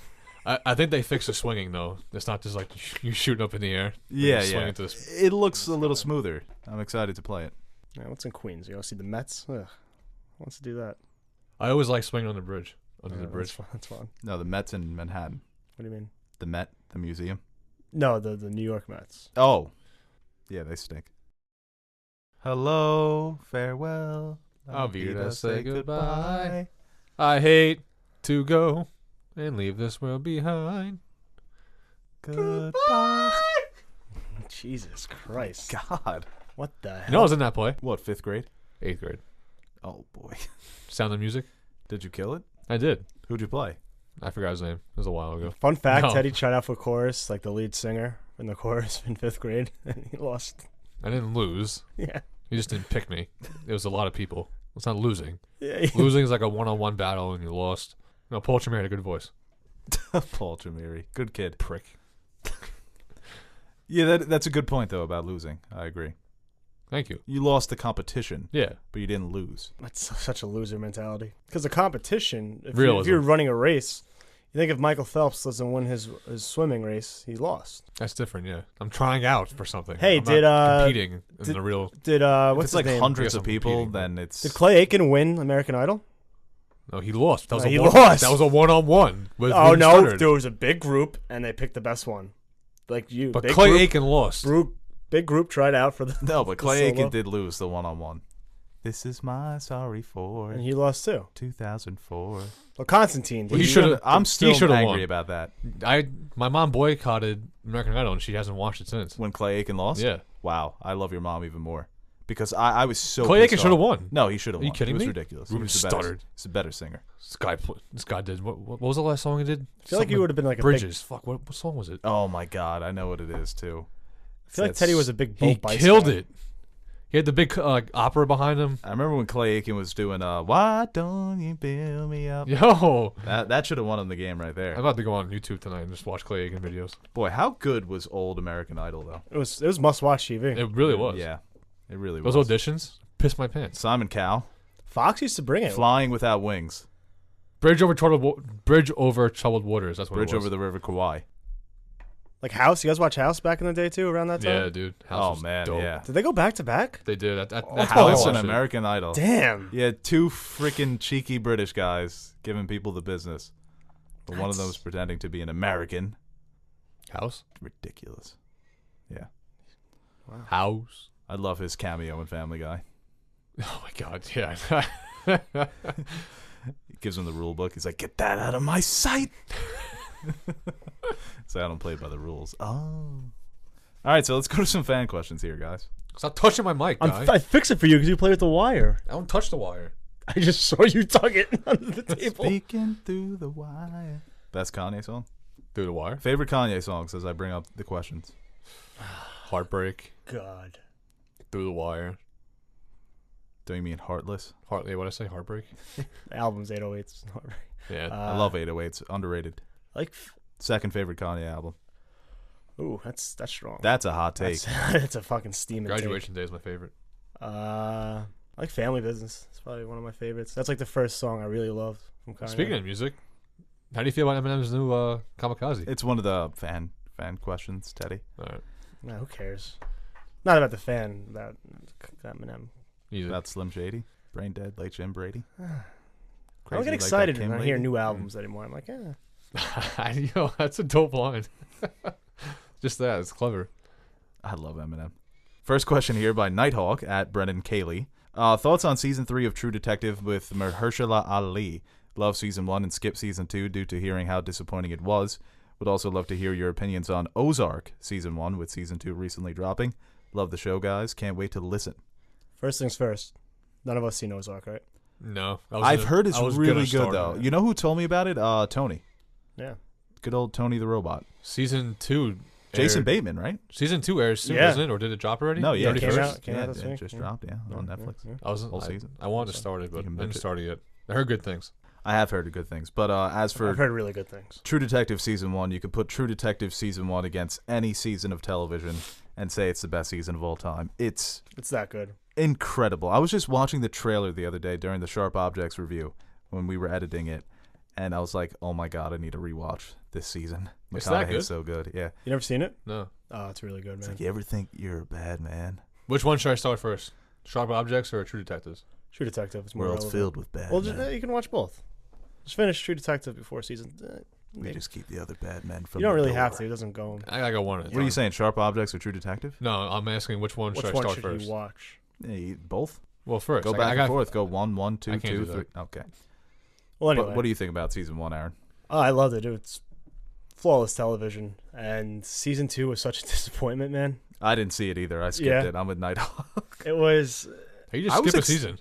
I think they fixed the swinging though. It's not just like you shooting up in the air. yeah, Swing yeah, into this. it looks a little smoother. I'm excited to play it. Yeah, what's in Queens? You want to see the Mets? Ugh. Who wants to do that? I always like swinging on the bridge. Under the That's bridge. fun. That's fun. No, the Mets in Manhattan. What do you mean? The Met, the museum. No, the New York Mets. Oh, yeah, they stink. Hello, farewell. Auf Wiedersehen, say goodbye. I hate to go and leave this world behind. Goodbye. Jesus Christ. God. What the hell? You know I was in that play. What, 5th grade? 8th grade. Oh, boy. Sound of Music. Did you kill it? I did. Who'd you play? I forgot his name. It was a while ago. Fun fact, No. Teddy tried out for chorus, like the lead singer in the chorus in 5th grade, and he lost. I didn't lose. Yeah. He just didn't pick me. It was a lot of people. It's not losing. Yeah. Losing is like a one-on-one battle and you lost. No, Paul Tremere had a good voice. Paul Tremere. Good kid. Prick. Yeah, that's a good point, though, about losing. I agree. Thank you. You lost the competition, Yeah. but you didn't lose. That's such a loser mentality. Because the competition, if Realism. you're running a race, you think if Michael Phelps doesn't win his swimming race, he lost. That's different, yeah. I'm trying out for something. Hey, I'm did, not competing in did- the real... Did If what's it's his like name? hundreds I of guess I'm people, competing, then it's... Did Clay Aiken win American Idol? No, he lost. That was No, a he one, lost. That was a one-on-one. With Oh William no, Studdard. there was a big group and they picked the best one. Like you, But big Clay group, Aiken lost. big group tried out for the No, but Clay solo. Aiken did lose the one-on-one. This is my sorry for and he lost too. 2004. Well, Constantine, Well, he did should've- I'm still should've angry won. about that. My mom boycotted American Idol and she hasn't watched it since. When Clay Aiken lost? Yeah. Wow, I love your mom even more. Because I was so Clay pissed Aiken should have off. won. No, he should have Are won. you kidding It was me? ridiculous. Ruben He was the better, Studdard. he's a better singer. This guy did. What was the last song he did? I feel like you would have been like a big, Bridges. Fuck, what song was it? Oh my God, I know what it is too. I feel like Teddy was a big He boat bicycle. killed it. He had the big opera behind him. I remember when Clay Aiken was doing "Why Don't You Build Me Up." Yo, That should have won him the game right I'm there. about to go on YouTube tonight and just watch Clay Aiken videos. Boy, how good was old American Idol though? It was must watch TV. It really was. Yeah, it really Those was. auditions pissed my pants. Simon Cowell, Fox used to bring it. Flying Without Wings, Bridge over troubled waters. That's what Bridge it was. over the River Kwai. Like House. You guys watch House back in the day too, around that time. Yeah, dude. House Oh was man, dope. yeah. Did they go back to back? They did. That's Oh, why I House House and watched it. American Idol. Damn. Yeah, two freaking cheeky British guys giving people the business. But one of them was pretending to be an American. House. Ridiculous. Yeah. House. I love his cameo in Family Guy. Oh my god. Yeah. He gives him the rule book. He's like, "Get that out of my sight." So I don't play by the rules. Oh. All right, so let's go to some fan questions here, guys. Stop touching my mic, guy. I fix it for you because you play with the wire. I don't touch the wire. I just saw you tug it under the table. Speaking through the wire. Best Kanye song? Through the wire. Favorite Kanye songs as I bring up the questions. Heartbreak. God. Through the wire. Don't you mean Heartless? What did I say? Heartbreak. The album's 808s. Yeah. I love 808s. Underrated. Like, Second favorite Kanye album. ooh, that's strong. That's a hot take. That's a fucking steaming take. Graduation Day is my favorite. I like Family Business. It's probably one of my favorites. That's like the first song I really loved from Kanye. Speaking of music, how do you feel about Eminem's new Kamikaze? It's one of the fan questions, Teddy. All right. Nah, who cares? Not about the fan. About Eminem. Easy. About Slim Shady, Brain Dead, Late Jim Brady. I don't Crazy get like that excited Kim when I hear lady. new albums anymore. I'm like, Yo, that's a dope line. Just that. It's clever. I love Eminem. First question here by Nighthawk at Brennan Cayley. Thoughts on season 3 of True Detective with Mahershala Ali? Love season 1 and skip season 2 due to hearing how disappointing it was. Would also love to hear your opinions on Ozark season 1 with season 2 recently dropping. Love the show, guys. Can't wait to listen. First things first. None of us seen Ozark, right? No. I've heard it's really good, though. You know who told me about it? Tony. Yeah. Good old Tony the Robot. Season 2 Jason aired- Bateman, right? Season 2 airs soon, Yeah. doesn't it? Or did it drop already? No, yeah. It came 31st? out. Came out this Yeah, week. just dropped, on Netflix. Yeah. Season. I wanted to start it, but You can didn't binge it. start it yet. I heard good things. I have heard good things. But as for I've heard really good things. True Detective season 1, you could put True Detective season 1 against any season of television and say it's the best season of all time. It's that good. incredible. I was just watching the trailer the other day during the Sharp Objects review when we were editing it, and I was like, oh my god, I need to rewatch this season. It's that good? McConaughey's so good. Yeah. You never seen it? No. Oh, it's really good, It's man. like, you ever think you're a bad man? Which one should I start first? Sharp Objects or True Detectives? True Detective is more World's relevant. filled with bad Well, men. you can watch both. Just finish True Detective before season. We just keep the other bad men from You don't the really door. have to. It doesn't go. I gotta go one at a What are you time. saying, Sharp Objects or True Detective? No, I'm asking which one Which should I one start should first? you watch? Yeah, both. Well, first. Go I back got, and forth. Go 1, 1, 2, I can't 2, do 3. that. Okay. Well, anyway. What do you think about season 1, Aaron? Oh, I loved it. It's flawless television, and season 2 was such a disappointment, man. I didn't see it either. I skipped Yeah. it. I'm with Nighthawk. It was Hey, you just I was skip a ex- season.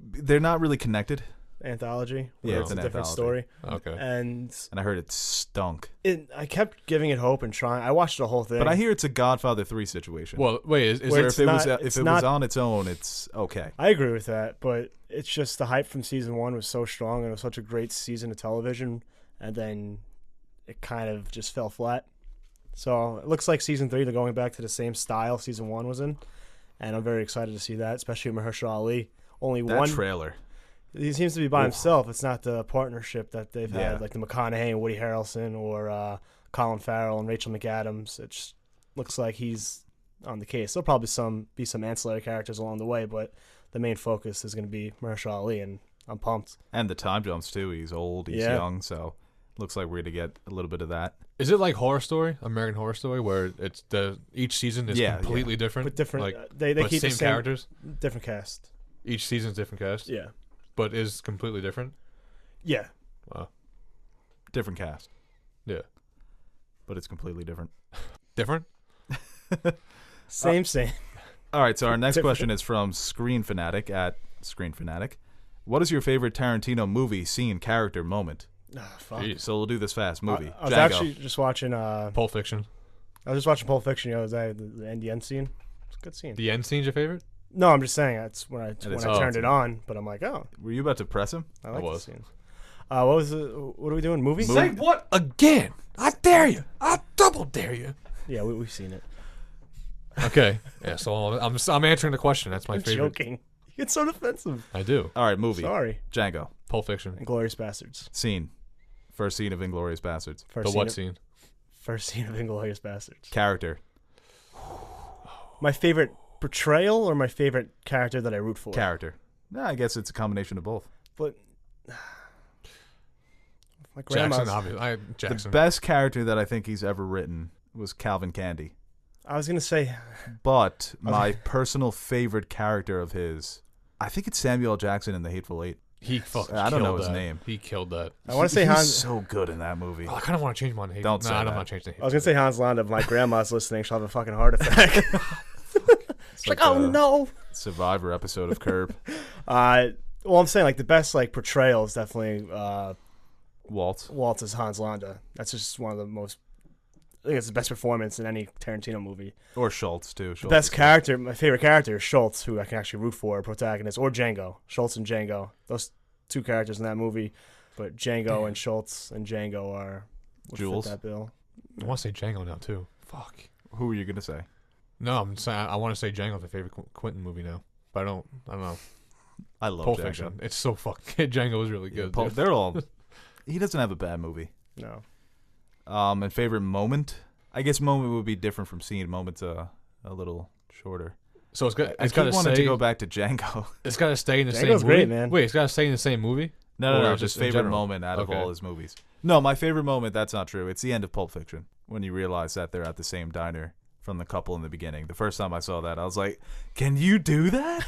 They're not really connected, anthology. Yeah, where it's a an different anthology. story, Okay. and and I heard it stunk. I kept giving it hope and trying. I watched the whole thing, But I hear it's a Godfather 3 situation. Well, wait, is Where there where it's if it not- was it's if it not- was on its own, it's okay. I agree with that, but it's just the hype from season 1 was so strong, and it was such a great season of television, and then it kind of just fell flat. So it looks like season 3 they're going back to the same style season 1 was in, and I'm very excited to see that, especially with Mahershala Ali. Only That one. trailer. He seems to be by himself. It's not the partnership that they've Yeah. had, like the McConaughey and Woody Harrelson or Colin Farrell and Rachel McAdams. It just looks like he's on the case. There'll probably be some ancillary characters along the way, but the main focus is going to be Mahershala Ali, and I'm pumped. And the time jumps too. He's old, he's Yeah. young, so looks like we're gonna get a little bit of that. Is it like Horror Story, American Horror Story, where it's each season is Yeah, completely different, But different, like they but keep same the same characters? different cast. Each season's different cast, Yeah, but is completely different. yeah. Wow, Different cast, yeah, but it's completely different. different. Same. All right, so our next Different. question is from Screen Fanatic at Screen Fanatic. What is your favorite Tarantino movie, scene, character, moment? Ah, fuck. Jeez. So we'll do this fast. Movie. I was Django. actually just watching. Pulp Fiction. I was just watching Pulp Fiction the other day. The end scene. It's a good scene. The end scene's your favorite? No, I'm just saying that's when I is turned awesome. it on. But I'm like, oh, Were you about to press him? I like was. the scene. What was it? What are we doing? Movie? Say what again? I dare you. I double dare you. Yeah, we've seen it. Okay. Yeah. So I'm answering the question. That's my I'm favorite. joking. It's so defensive. I do. All right, movie. Sorry. Django. Pulp Fiction. Inglorious Bastards. Scene. First scene of Inglourious Bastards. First The what scene? scene? First scene of Inglorious Bastards. Character. My favorite portrayal or my favorite character that I root for? Character. Nah, I guess it's a combination of both. But my grandma's. Jackson, obviously. Jackson. The best character that I think he's ever written was Calvin Candy. I was gonna say But my personal favorite character of his, I think it's Samuel L. Jackson in The Hateful Eight. He fucking I don't know killed his that. name. He killed that. I want to say He's Hans. so good in that movie. Oh, I kind of want to change my name. Don't say I don't that. want to change the name. I was gonna say Hans Landa. If my grandma's listening, she'll have a fucking heart attack. It's like, oh a no. Survivor episode of Curb. Well, I'm saying like the best like portrayal is definitely Walt. Walt's Hans Landa. That's just one of the most. I think it's the best performance in any Tarantino movie. Or Schultz, too. The Schultz best is character, my favorite character is Schultz, who I can actually root for, protagonist, or Django. Schultz and Django. Those two characters in that movie. But Django and Schultz and Django would Jules. fit that bill. I want to say Django now too. Fuck. good. Who were you going to say? No, I'm saying I want to say Django's my favorite Quentin movie now, but I don't know. I love Pulp Django. Fiction. It's so fucking. Django is really Yeah, good. Pulp- dude. they're all... He doesn't have a bad movie. No. And favorite moment? I guess moment would be different from scene. Moment's a little shorter. So it's got. I It's got keep to wanting stay. to go back to Django. It's got to stay in the same Django's movie. great, man. Wait, it's got to stay in the same movie. No, Or just just in favorite general? moment out of Okay. all his movies. No, my favorite moment, that's not true. It's the end of Pulp Fiction. when you realize that they're at the same diner from the couple in the beginning. The first time I saw that, I was like, can you do that?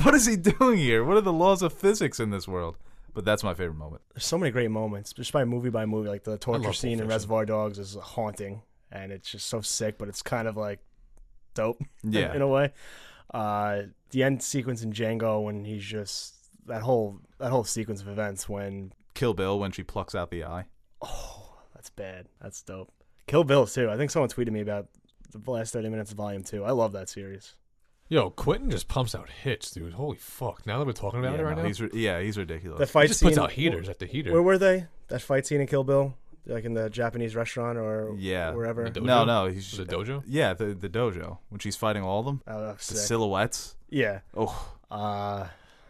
What is he doing here? What are the laws of physics in this world? But that's my favorite moment. There's so many great moments, just by movie. Like the torture love scene in Pulp Fiction. Reservoir Dogs is haunting, and it's just so sick, but it's kind of like dope Yeah. in a way. The end sequence in Django when he's just that whole sequence of events when Kill Bill when she plucks out the eye. that's bad. That's dope. Kill Bill too. I think someone tweeted me about the last 30 minutes of Volume 2. I love that series. Yo, Quentin just pumps out hits, dude. Holy fuck! Now that we're talking about it right now, He's ridiculous. The he fight just scene. puts out heaters after heater. Where were they? That fight scene in Kill Bill, like in the Japanese restaurant or wherever. The dojo? No, he's The dojo? Yeah, the dojo when she's fighting all of them. Oh, The sick. silhouettes. Yeah. Oh,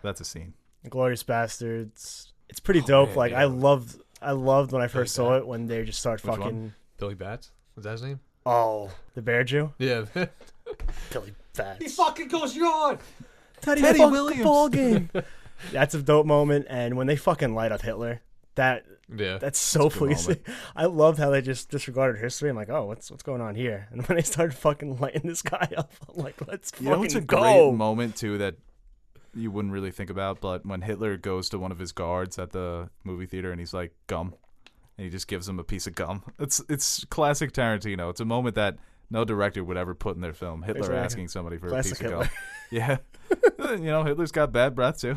that's a scene. Glorious Bastards. It's pretty dope. man, Like yeah. I loved when I first Billy saw Bat. it when they just start Which fucking. one? Billy Bats? Was that his name? Oh, the Bear Jew. Yeah. Billy Bats. fucking goes yard. Teddy Williams. Williams. Ball game. That's a dope moment, and when they fucking light up Hitler, that's Yeah. so That's a good pleasing. I loved how they just disregarded history. I'm like, oh, what's going on here? And when they started fucking lighting this guy up, I'm like, let's You know, fucking it's a go. great moment too that you wouldn't really think about, but when Hitler goes to one of his guards at the movie theater and he's like, gum, and he just gives him a piece of gum. It's classic Tarantino. It's a moment that no director would ever put in their film. Hitler Exactly. asking somebody for a Classic piece of Hitler. gum. Yeah. You know, Hitler's got bad breath too.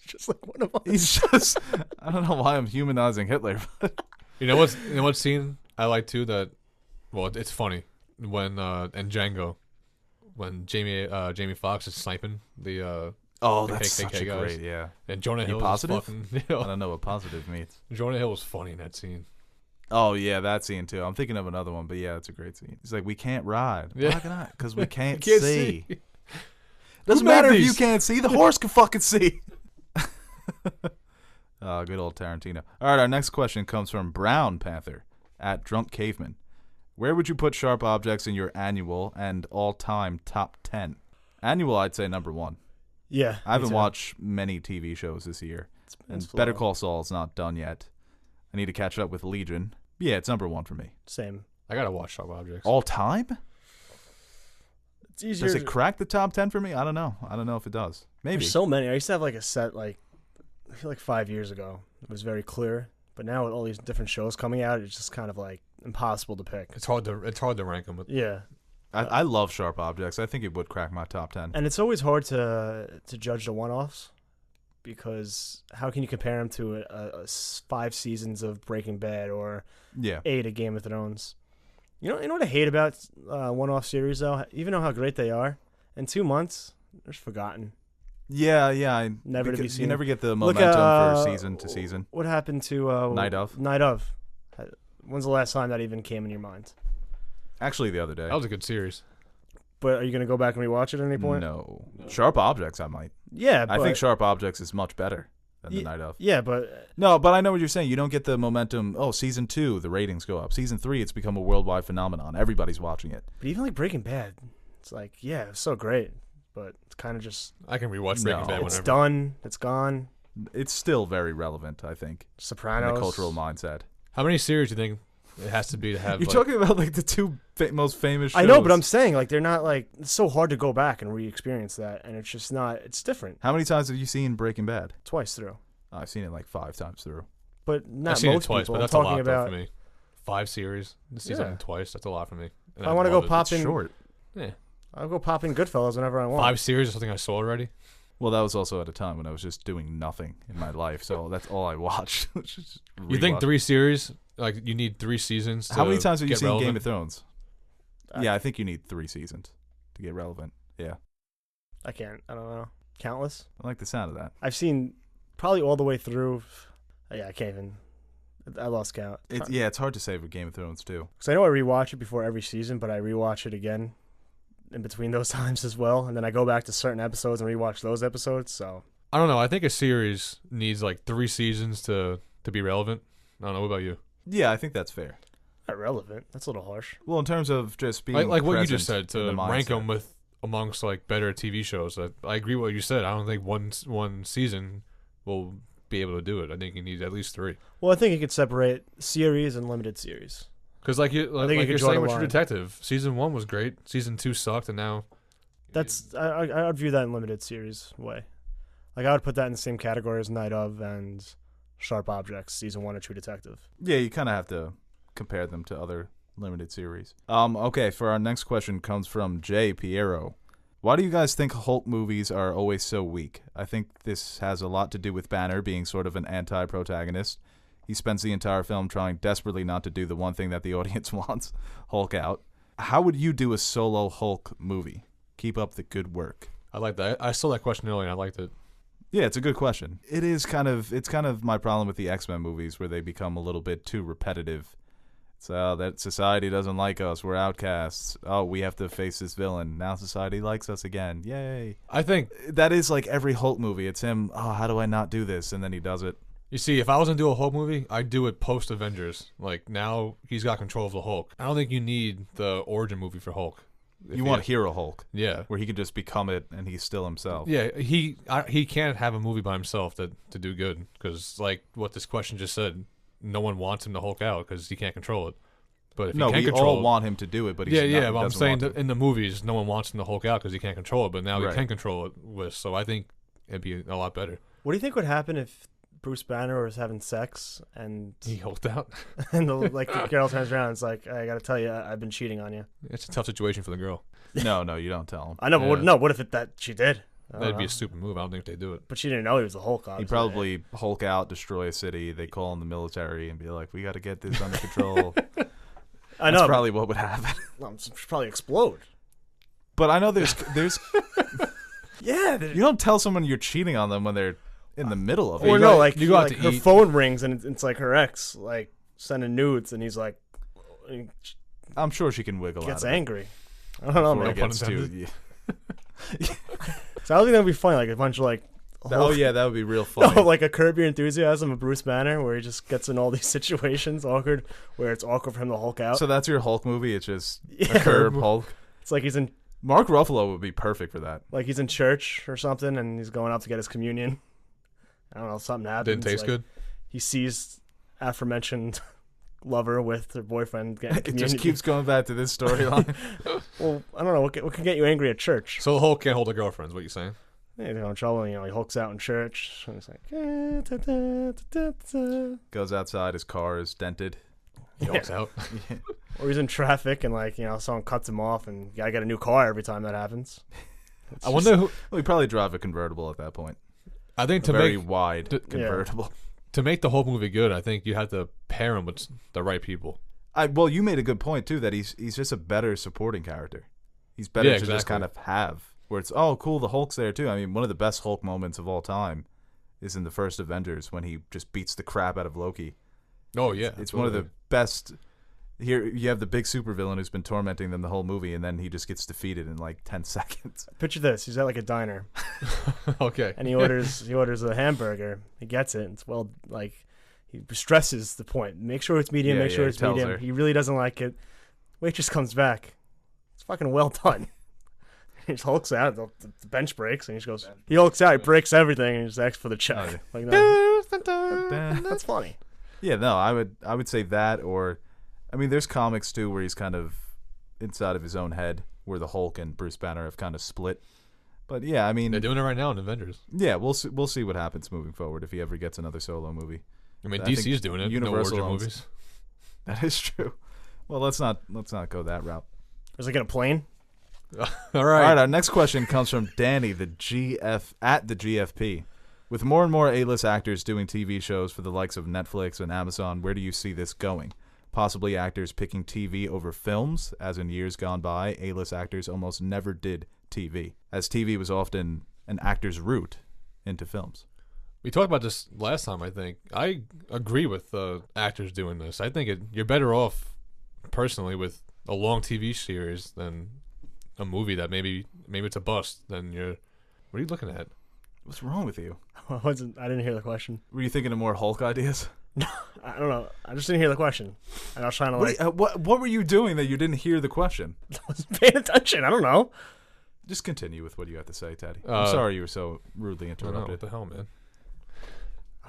Just like one of us. He's just, I don't know why I'm humanizing Hitler. You know what scene I like too? That, well, it's funny when in Django, when Jamie Foxx is sniping the Oh, The that's KKK such a guys. great, yeah. and Jonah Hill positive? is fucking. I don't know what positive means. Jonah Hill was funny in that scene. Oh, yeah, that scene too. I'm thinking of another one, but yeah, it's a great scene. He's like, we can't ride. Yeah. Why not? Because we can't, Can't see. see. Doesn't Who made matter if you these? can't see. The horse can fucking see. Oh, good old Tarantino. All right, our next question comes from Brown Panther at Drunk Caveman. Where would you put Sharp Objects in your annual and all-time top 10? Annual, I'd say number 1. Yeah. I haven't watched many TV shows this year. And It's Better slow. Call Saul's not done yet. I need to catch up with Legion. Yeah, it's number 1 for me. Same. I gotta watch Sharp Objects. All time? It's easier. Does it crack the top 10 for me? I don't know. I don't know if it does. Maybe. There's so many. I used to have like a set like I feel like 5 years ago. It was very clear. But now with all these different shows coming out, it's just kind of like impossible to pick. It's hard to rank them. Yeah. I love Sharp Objects. I think it would crack my top 10. And it's always hard to judge the one-offs because how can you compare them to 5 seasons of Breaking Bad or Yeah. 8 of Game of Thrones? You know what I hate about one-off series though? Even though how great they are, in 2 months they're just forgotten. Yeah. Never to be because seen. You never get the Look momentum at, for season to season. What happened to Night of. Night of. When's the last time that even came in your mind? Actually, the other day. That was a good series. But are you gonna go back and rewatch it at any point? No. Sharp Objects, I might. Yeah, I but, think Sharp Objects is much better than the Ye- Night of. Yeah, but No, but I know what you're saying. You don't get the momentum. Oh, season 2, the ratings go up. Season 3, it's become a worldwide phenomenon. Everybody's watching it. even like Breaking Bad, it's like it's so great, but it's kind of just I can rewatch Breaking No. Bad it's whenever. done, it's gone. It's still very relevant, I think, in Sopranos. the cultural mindset. How many series do you think it has to be to have? You're like, talking about like the 2 most famous shows. I know, but I'm saying like they're not like it's so hard to go back and re-experience that, and it's just not. It's different How many times have you seen Breaking Bad? twice through, I've seen it like 5 times through. but not I've seen most it twice, people. but I'm that's a talking lot though about. for me. 5 series. To see Yeah. something twice, that's a lot for me. And I wanna go love it. pop It's in- short. Yeah. I'll go pop in Goodfellas whenever I want. 5 series is something I saw already. Well, that was also at a time when I was just doing nothing in my life, so that's all I watched. Just You think rewatch. 3 series? Like you need 3 seasons. How to many times have you get seen relevant? Game of Thrones? I- Yeah, I think you need 3 seasons to get relevant. Yeah, I can't. I don't know. Countless. I like the sound of that. I've seen probably all the way through. Yeah, I can't even. I lost count. It's hard to say with Game of Thrones too. Because I know I rewatch it before every season, but I rewatch it again in between those times as well, and then I go back to certain episodes and rewatch those episodes. So I don't know. I think a series needs like 3 seasons to be relevant. I don't know. What about you? Yeah, I think that's fair. not relevant. That's a little harsh. Well, in terms of just being Like what you just present said, in to the rank mindset. them with amongst like better TV shows. I agree with what you said. I don't think one season will be able to do it. I think you need at least 3. Well, I think you could separate series and limited series. Because like think you you're could draw saying the with True line. Detective, season 1 was great, season 2 sucked, and now I would view that in limited series way. Like I would put that in the same category as Night of and Sharp Objects, season 1 of True Detective. Yeah, you kind of have to compare them to other limited series. Okay, for our next question comes from Jay Piero. Why do you guys think Hulk movies are always so weak? I think this has a lot to do with Banner being sort of an anti-protagonist. He spends the entire film trying desperately not to do the one thing that the audience wants, Hulk out. How would you do a solo Hulk movie? Keep up the good work. I like that. I saw that question earlier, and I liked it. Yeah, it's a good question. It's kind of my problem with the X-Men movies where they become a little bit too repetitive. So that society doesn't like us. We're outcasts. Oh, we have to face this villain. Now society likes us again. Yay. I think, That is like every Hulk movie. It's him, oh, how do I not do this? And then he does it. you see, if I was going to do a Hulk movie, I'd do it post-Avengers. Like, now he's got control of the Hulk. I don't think you need the origin movie for Hulk. You want Hero Hulk, Yeah. where he could just become it and he's still himself. Yeah, he can't have a movie by himself to do good. Because, like what this question just said, no one wants him to Hulk out because he can't control it. But if No, he can we control all want him to do it, but he's yeah, not, but I'm doesn't saying want that to. in the movies, no one wants him to Hulk out because he can't control it. But now Right. he can control it with, so I think it'd be a lot better. What do you think would happen if Bruce Banner was having sex and He hulked out. and the girl turns around and it's like, I gotta tell you, I've been cheating on you. It's a tough situation for the girl. No, you don't tell him. I know, but Yeah. what if that she did? I don't That'd be know. a stupid move. I don't think they do it. But she didn't know he was the Hulk. He Obviously. probably Hulk out, destroy a city. They call in the military and be like, we got to get this under control. I know. That's probably what would happen. She'd probably explode. But I know there's Yeah. you don't tell someone you're cheating on them when they're in the middle of it. Or you no, go- like, you go out to her eat. phone rings and it's like her ex, like sending nudes, and he's like, he I'm sure she can wiggle gets out of it angry. I don't know, before man. it gets pun too. intended. So I think that'd be funny, like a bunch of like, Oh yeah, that would be real funny. no, like a Curb Your Enthusiasm of Bruce Banner, where he just gets in all these situations awkward, where it's awkward for him to Hulk out. So that's your Hulk movie. It's just Yeah. a curb Hulk. It's like he's in Mark Ruffalo would be perfect for that. church or something, and he's going out to get his communion. I don't know, something happens. Didn't taste like, good. He sees aforementioned lover with her boyfriend getting It communion. just keeps going back to this storyline. Well, I don't know what can get you angry at church. So the Hulk can't hold a girlfriend. Is what you saying? Yeah, they're in trouble. You know, he hulks out in church, and it's like, eh, da, da, da, da, da. Goes outside, his car is dented. He hulks out. Or he's in traffic, and like, you know, someone cuts him off, and you gotta get a new car every time that happens. It's I just- wonder who. Well, he'd probably drive a convertible at that point. I think A to very make wide to- convertible. to make the Hulk movie good, I think you have to pair him with the right people. Well, you made a good point too that he's just a better supporting character. He's better Yeah, to just exactly. kind of have where it's cool, the Hulk's there too. I mean, one of the best Hulk moments of all time is in the first Avengers when he just beats the crap out of Loki. Oh yeah, It's one of the best. Here you have the big supervillain who's been tormenting them the whole movie, and then he just gets defeated in like 10 seconds. Picture this: he's at like a diner, okay. and he orders a hamburger. He gets it. And it's he stresses the point. Make sure it's medium. Yeah, make sure he it's tells medium. her. He really doesn't like it. Waitress comes back. It's fucking well done. He just hulks out. The bench breaks, and he just goes. He hulks out. He breaks everything, and he just asks for the check. Oh, yeah. Like no, that's funny. Yeah, no, I would say that, or I mean, there's comics too where he's kind of inside of his own head, where the Hulk and Bruce Banner have kind of split. But yeah, I mean, They're doing it right now in Avengers. yeah, we'll see what happens moving forward if he ever gets another solo movie. I mean, I think DC's doing it. Universal no origin owns- movies. That is true. Well, let's not go that route. Was it in a plane? All All right. right, our next question comes from Danny, the GFP. With more and more A-list actors doing TV shows for the likes of Netflix and Amazon, where do you see this going? Possibly actors picking TV over films, as in years gone by, A-list actors almost never did TV, as TV was often an actor's route into films. We talked about this last time, I think. I agree with actors doing this. I think you're better off, personally, with a long TV series than a movie that maybe it's a bust. Then what are you looking at? What's wrong with you? I didn't hear the question. Were you thinking of more Hulk ideas? I don't know. I just didn't hear the question, and I was trying to What were you doing that you didn't hear the question? I wasn't paying attention. I don't know. Just continue with what you have to say, Teddy. I'm sorry you were so rudely I don't know. What interrupted. the hell, man?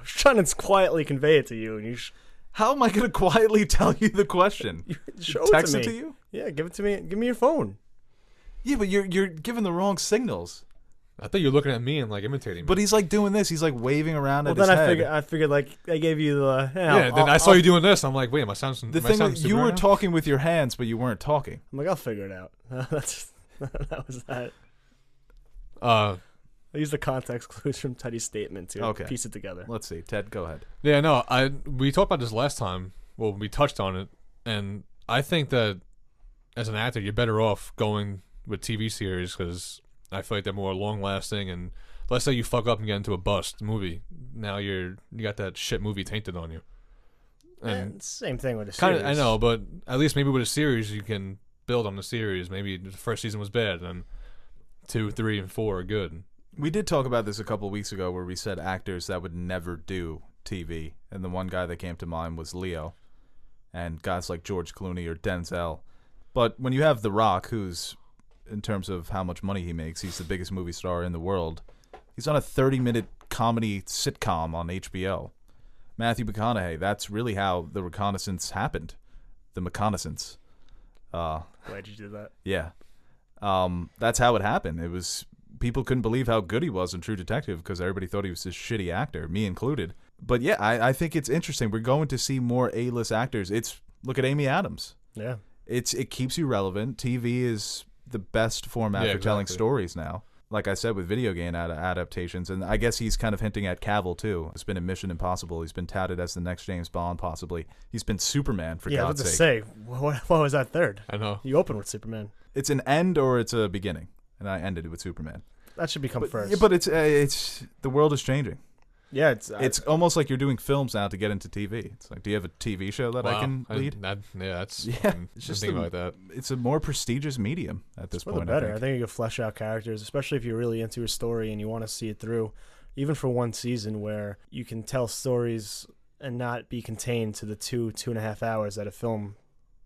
I was trying to quietly convey it to you, and you How am I going to quietly tell you the question? show Text it it to to me. you? Yeah, give it to me. Give me your phone. Yeah, but you're giving the wrong signals. I thought you were looking at me and like imitating me. But he's like doing this. He's like waving around Well, at his then head. I figured like I gave you the. yeah, then I saw you doing this. I'm like, wait, am I sounding? The am I thing sounding is, you stupid were right now? talking with your hands, but you weren't talking. I'm like, I'll figure it out. That was that. Uh, I used the context clues from Teddy's statement to Okay. piece it together. Let's see. Ted, go ahead. yeah, no, we talked about this last time. Well, we touched on it, and I think that as an actor, you're better off going with TV series because I feel like they're more long lasting. And let's say you fuck up and get into a bust movie, now you got that shit movie tainted on you. And Same thing with a kind series. of, I know, but at least maybe with a series you can build on the series. Maybe the first season was bad, and 2, 3, and 4 are good. We did talk about this a couple of weeks ago where we said actors that would never do TV. And the one guy that came to mind was Leo. And guys like George Clooney or Denzel. But when you have The Rock, who's, in terms of how much money he makes, he's the biggest movie star in the world. He's on a 30-minute comedy sitcom on HBO. Matthew McConaughey, that's really how The Reconnaissance happened. The McConaissance. Glad you did that. Yeah. That's how it happened. It was people couldn't believe how good he was in True Detective because everybody thought he was this shitty actor, me included. But yeah, I think it's interesting. We're going to see more A-list actors. Look at Amy Adams. Yeah. It keeps you relevant. TV is the best format for telling stories now. Like I said, with video game adaptations, and I guess he's kind of hinting at Cavill too. It's been in Mission Impossible. He's been touted as the next James Bond, possibly. He's been Superman, for Yeah, I was God's to sake. say, what was that third? I know. You opened with Superman. It's an end or it's a beginning, and I ended it with Superman. That should become first. Yeah, but it's the world is changing. Yeah, It's almost like you're doing films now to get into TV. It's like, do you have a TV show that I can lead? That's Yeah, it's just think about that. It's a more prestigious medium at this for point. the better. I I think. think you can flesh out characters, especially if you're really into a story and you want to see it through, even for one season where you can tell stories and not be contained to the 2.5 hours that a film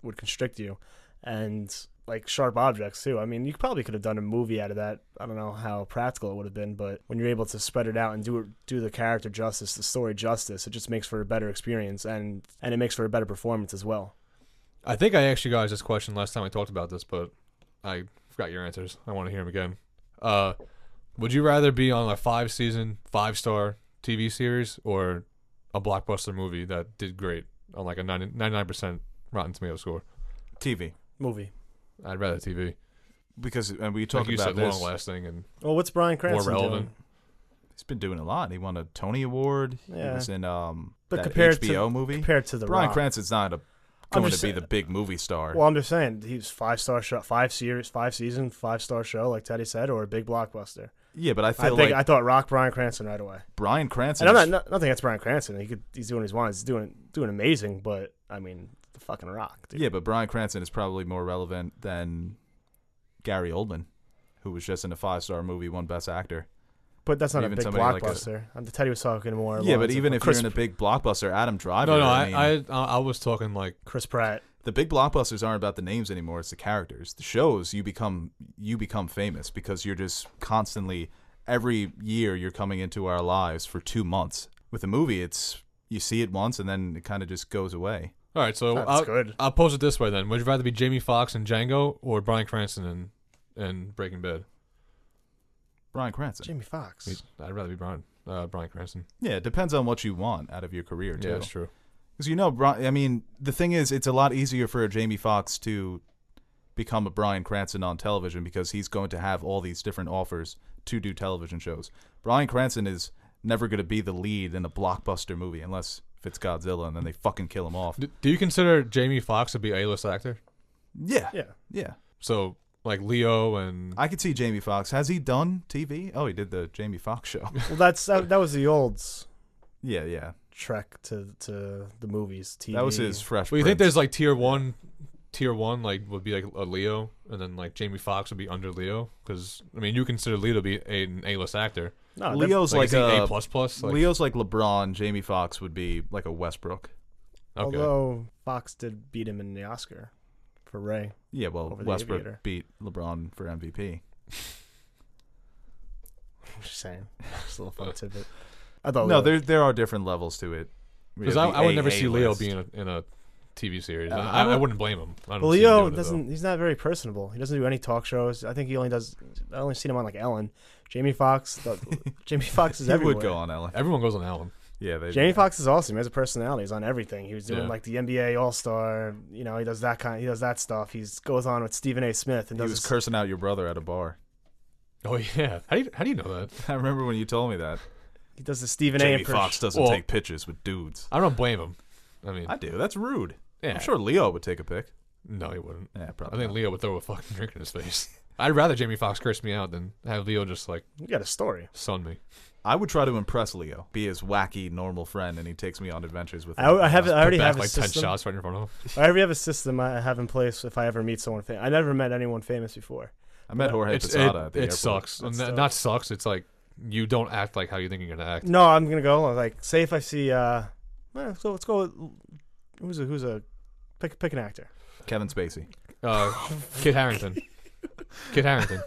would constrict you. And like Sharp Objects too. I mean, you probably could have done a movie out of that. I don't know how practical it would have been, but when you're able to spread it out and do the character justice, the story justice, it just makes for a better experience and it makes for a better performance as well. I think I asked you guys this question last time I talked about this, but I forgot your answers. I want to hear them again. Would you rather be on a 5-season, 5-star TV series or a blockbuster movie that did great on like a 99% Rotten Tomato score? TV. Movie. I'd rather TV. Because and we Like talked you about said, this. long lasting and Well, what's Bryan Cranston more relevant. doing? He's been doing a lot. He won a Tony Award. Yeah. He was in But that compared HBO to movie. compared to the Bryan Rock. Cranston's not I'm going just to be saying- the big movie star. Well, I'm just saying he's 5-star show, 5 series, 5 season, 5-star show, like Teddy said, or a big blockbuster. yeah, but I I feel think like I thought Rock Bryan Cranston right away. Bryan Cranston. And I'm not nothing against Bryan Cranston. He's doing what he wants. He's doing amazing. But I mean, the fucking Rock, dude. Yeah, but Bryan Cranston is probably more relevant than Gary Oldman, who was just in a 5-star movie, won Best Actor. But that's not a Even big somebody like a- blockbuster. Teddy was talking more. Yeah, lines but of even if Chris, you're in a big blockbuster, Adam Driver. No, I mean, I was talking like Chris Pratt. the big blockbusters aren't about the names anymore; it's the characters. The shows you become famous because you're just constantly every year you're coming into our lives for 2 months. With a movie, it's you see it once and then it kind of just goes away. all right. So That's good. I'll pose it this way then: would you rather be Jamie Foxx in Django or Bryan Cranston in Breaking Bad? Bryan Cranston. Jamie Foxx. I'd rather be Bryan Cranston. Yeah, it depends on what you want out of your career too. Yeah, that's true. Because I mean, the thing is, it's a lot easier for a Jamie Foxx to become a Bryan Cranston on television because he's going to have all these different offers to do television shows. Bryan Cranston is never going to be the lead in a blockbuster movie unless if it's Godzilla and then they fucking kill him off. Do you consider Jamie Foxx to be a A-list actor? Yeah. Yeah. Yeah. So like Leo and I could see Jamie Foxx. Has he done TV? Oh, he did the Jamie Foxx show. Well, that was the old Yeah. trek to the movies. TV. That was his Fresh well, you think Prince. there's like tier one like would be like a Leo, and then like Jamie Foxx would be under Leo? Because I mean, you consider Leo to be an A-list actor. No, Leo's Like, like, is he a A plus plus? Like, Leo's like LeBron. Jamie Foxx would be like a Westbrook. okay. Although Fox did beat him in the Oscar for Ray. Yeah, well, Over the Westbrook Aviator. beat LeBron for MVP. I'm just saying. Just a little fun tidbit. I thought No, Leo. there are different levels to it. Because I would never see Leo being in a TV series. I wouldn't blame him. I don't But see him Leo doing it, doesn't. He's not very personable. He doesn't do any talk shows. I think he only does. I only seen him on like Ellen. Jamie Foxx. Jamie Foxx is He everywhere. would go on Ellen. though. Everyone goes on Ellen. Yeah, Jamie Foxx is awesome. He has a personality. He's on everything. He was doing Yeah. like the NBA All Star. He does that He does that stuff. He goes on with Stephen A. Smith and He does. was cursing out your brother at a bar. Oh yeah. How do you know that? I remember when you told me that. He does the Stephen A. Jamie impression. Foxx doesn't Well- take pictures with dudes. I don't blame him. I mean, I do. That's rude. yeah. I'm sure Leo would take a pic. No, he wouldn't. Yeah, I probably. think not. Leo would throw a fucking drink in his face. I'd rather Jamie Foxx curse me out than have Leo just like You got a story. sun me. I would try to impress Leo, be his wacky, normal friend, and he takes me on adventures with him. I already Put have back a like 10 system. shots right in front of him. I already have a system I have in place if I ever meet someone famous. I never met anyone famous before. I met Jorge It Posada at the airport. sucks. That's Not sucks. It's like you don't act like how you think you're gonna act. No, I'm gonna go. Like, say if I see, so let's go. With, pick an actor. Kevin Spacey. Kit Harington. Kit Harington.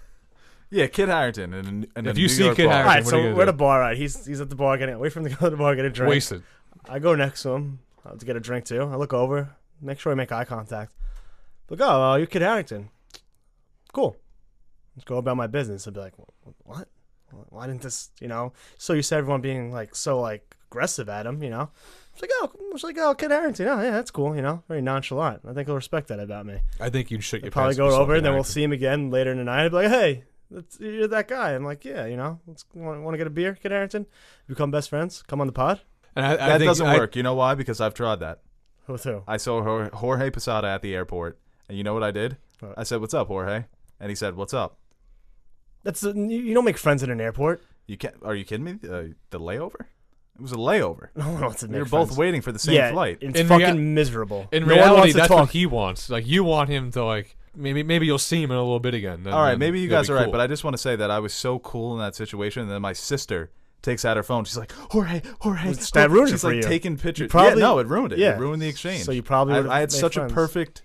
Yeah, Kit Harington. And If you see Kit All Harington, right, what are you so gonna we're at do? a bar. Right, he's at the bar getting. Wait for him to go to the bar get a drink. Wasted. I go next to him to get a drink too. I look over, make sure I make eye contact. Look, oh, you're Kit Harington. Cool. Let's go about my business. I'd be like, what? Why didn't this? So you said everyone being like so like aggressive at him. It's like oh, Kit Harington. Oh yeah, that's cool. Very nonchalant. I think he'll respect that about me. I think you'd shit your I'd probably pants go if you saw over, Kit and then we'll Harington. see him again later in the night. I'd be like, hey. You're that guy. I'm like, yeah, let's want to get a beer, Kit Harington? Become best friends? Come on the pod? And I That think doesn't work. You know why? Because I've tried that. With who? I saw Jorge Posada at the airport, and you know what I did? What? I said, "What's up, Jorge?" And he said, "What's up?" You don't make friends in an airport. You can't. Are you kidding me? The layover? It was a layover. No one wants to We make were friends. both waiting for the same yeah, flight. It's In fucking miserable. In No one reality, wants to that's talk. what he wants. Like you want him to like maybe you'll see him in a little bit again. All right, maybe you guys are right, but I just want to say that I was so cool in that situation, and then my sister takes out her phone. She's like, Jorge. That ruined it She's for like you. taking pictures. You probably- yeah, no, it ruined it. yeah. It ruined the exchange. So you probably would've I had made such friends. a perfect,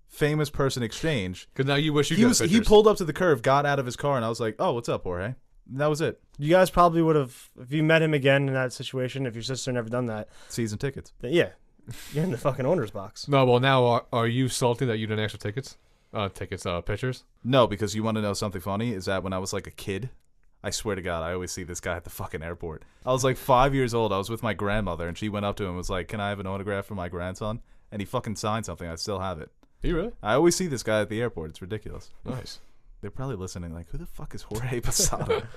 famous person exchange. Because now you wish you He got was he pictures. pulled up to the curve, got out of his car, and I was like, "Oh, what's up, Jorge?" And that was it. You guys probably would have, if you met him again in that situation, if your sister never done that, Season tickets. then yeah, you're in the fucking owner's box. No, well now are you salty that you didn't extra tickets? Pictures. No, because you want to know something funny? Is that when I was like a kid, I swear to God, I always see this guy at the fucking airport. I was like 5 years old. I was with my grandmother, and she went up to him and was like, "Can I have an autograph for my grandson?" And he fucking signed something. I still have it. Are you really? I always see this guy at the airport. It's ridiculous. Nice. They're probably listening like, who the fuck is Jorge Posada?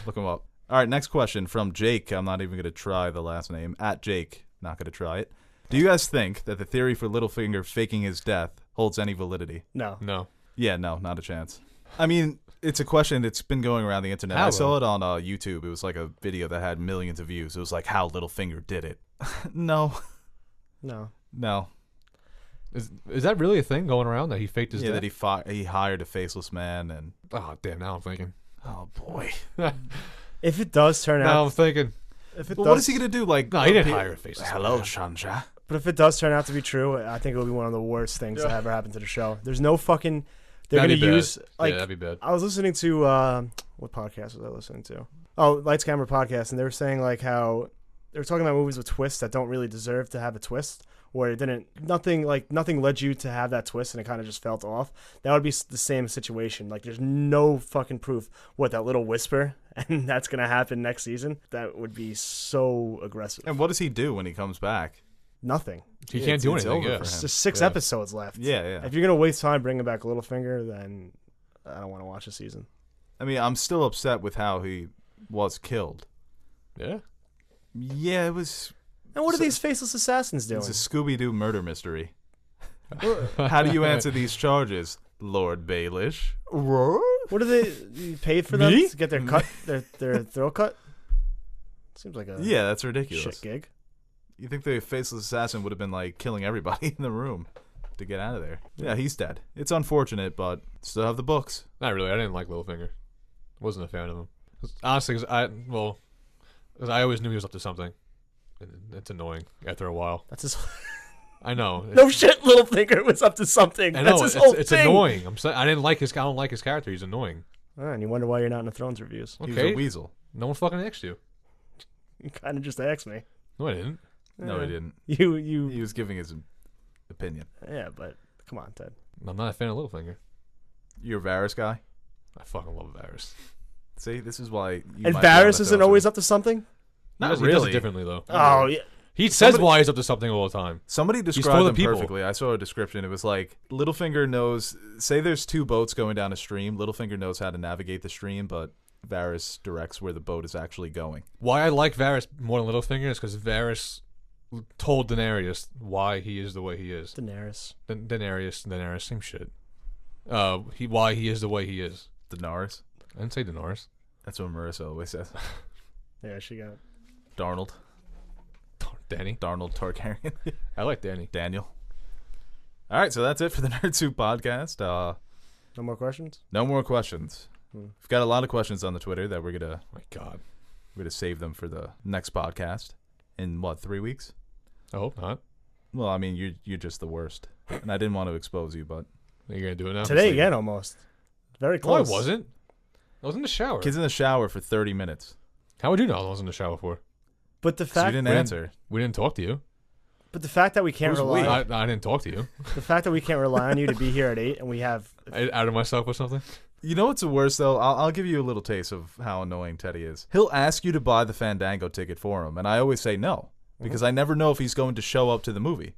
Look him up. All right, next question from Jake. I'm not even going to try the last name. At Jake. Not going to try it. Do you guys think that the theory for Littlefinger faking his death holds any validity? No. No. Yeah, no, not a chance. I mean, it's a question that's been going around the internet. How, I saw though? it on YouTube. It was like a video that had millions of views. It was like how Littlefinger did it. No. No. Is that really a thing going around that he faked his Yeah, death? that he hired a faceless man and Oh damn! Now I'm thinking. oh boy. If it does turn Now out, I'm thinking. if it Well, does, what is he gonna do? Like, No, he didn't hire a faceless Hello, man. Shanja. but if it does turn out to be true, I think it will be one of the worst things that ever happened to the show. There's no fucking. They're That'd gonna be bad. use like yeah, that'd be bad. I was listening to what podcast was I listening to? Oh, Lights Camera podcast, and they were saying like how they were talking about movies with twists that don't really deserve to have a twist, where it didn't nothing led you to have that twist, and it kind of just felt off. That would be the same situation. Like there's no fucking proof what that little whisper, and that's gonna happen next season. That would be so aggressive. And what does he do when he comes back? Nothing. He Yeah, can't do it's anything. over Yeah. for It's him. just 6 Yeah. episodes left. Yeah. If you're gonna waste time bringing back Littlefinger, then I don't want to watch the season. I mean, I'm still upset with how he was killed. Yeah. Yeah, it was. And what are these faceless assassins doing? It's a Scooby-Doo murder mystery. How do you answer these charges, Lord Baelish? What are they you paid for them Me? to get their cut, their throat cut? Seems like a Yeah, that's ridiculous. shit gig. You think the faceless assassin would have been like killing everybody in the room to get out of there? Yeah, he's dead. It's unfortunate, but still have the books. Not really. I didn't like Littlefinger. Wasn't a fan of him. Honestly, 'cause I always knew he was up to something. It's annoying after a while. That's his. I know. No shit, Littlefinger was up to something. I know. That's his whole It's thing. annoying. I don't like his character. He's annoying. And you wonder why you're not in the Thrones reviews. He was Okay. a weasel. No one fucking asked you. You kind of just asked me. No, I didn't. No, he didn't. You. He was giving his opinion. Yeah, but come on, Ted. I'm not a fan of Littlefinger. You're a Varys guy? I fucking love Varys. See, this is why. And Varys isn't always up to something. Not He does it really. differently though. Oh yeah. He says why he's up to something all the time. Somebody for described the him people. perfectly. I saw a description. It was like Littlefinger knows. Say there's two boats going down a stream. Littlefinger knows how to navigate the stream, but Varys directs where the boat is actually going. Why I like Varys more than Littlefinger is because Varys told Daenerys why he is the way he is. Daenerys, same shit. Why he is the way he is. Daenerys. I didn't say Daenerys. That's what Marissa always says. Yeah, she got. Darnold. Danny. Darnold Targaryen. I like Danny. Daniel. All right, so that's it for the Nerd Soup podcast. No more questions. No more questions. We've got a lot of questions on the Twitter that we're gonna. My God. We're gonna save them for the next podcast in 3 weeks? I hope not. Well, I mean, you're just the worst, and I didn't want to expose you, but Are you gonna do it now? Today again, almost. Very No, close. I wasn't. I was in the shower. kids in the shower for 30 minutes. How would you know I was in the shower for? But the So you fact. didn't we didn't- answer. We didn't talk to you. But the fact that we can't Who's rely. we? I didn't talk to you. The fact that we can't rely on you to be here at 8, and we have. I outed myself with something. You know what's the worst though? I'll give you a little taste of how annoying Teddy is. He'll ask you to buy the Fandango ticket for him, and I always say no because I never know if he's going to show up to the movie.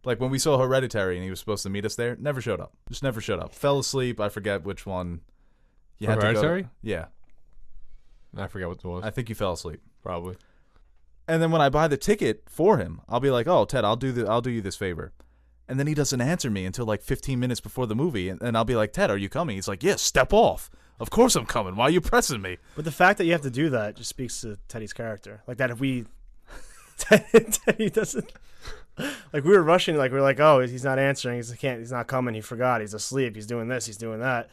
Like when we saw Hereditary and he was supposed to meet us there, never showed up. Just never showed up. Fell asleep. I forget which one. You had to go to- Hereditary? Yeah, I forgot what it was. I think you fell asleep. Probably. And then when I buy the ticket for him, I'll be like, "Oh, Ted, I'll do you this favor." And then he doesn't answer me until like 15 minutes before the movie, and I'll be like, "Ted, are you coming?" He's like, "Yeah, step off. Of course I'm coming. Why are you pressing me?" But the fact that you have to do that just speaks to Teddy's character. Like that, if we. Teddy doesn't. Like we were rushing, like we are like, oh, he's not answering. He's not coming. He forgot. He's asleep. He's doing this. He's doing that.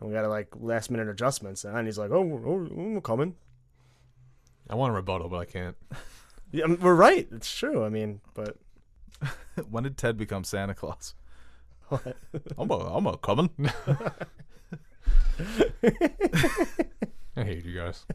And we got to like last minute adjustments, and then he's like, oh, I'm coming. I want a rebuttal, but I can't. Yeah, we're right. It's true. I mean, but When did Ted become Santa Claus? what? I'm a coming. I hate you guys.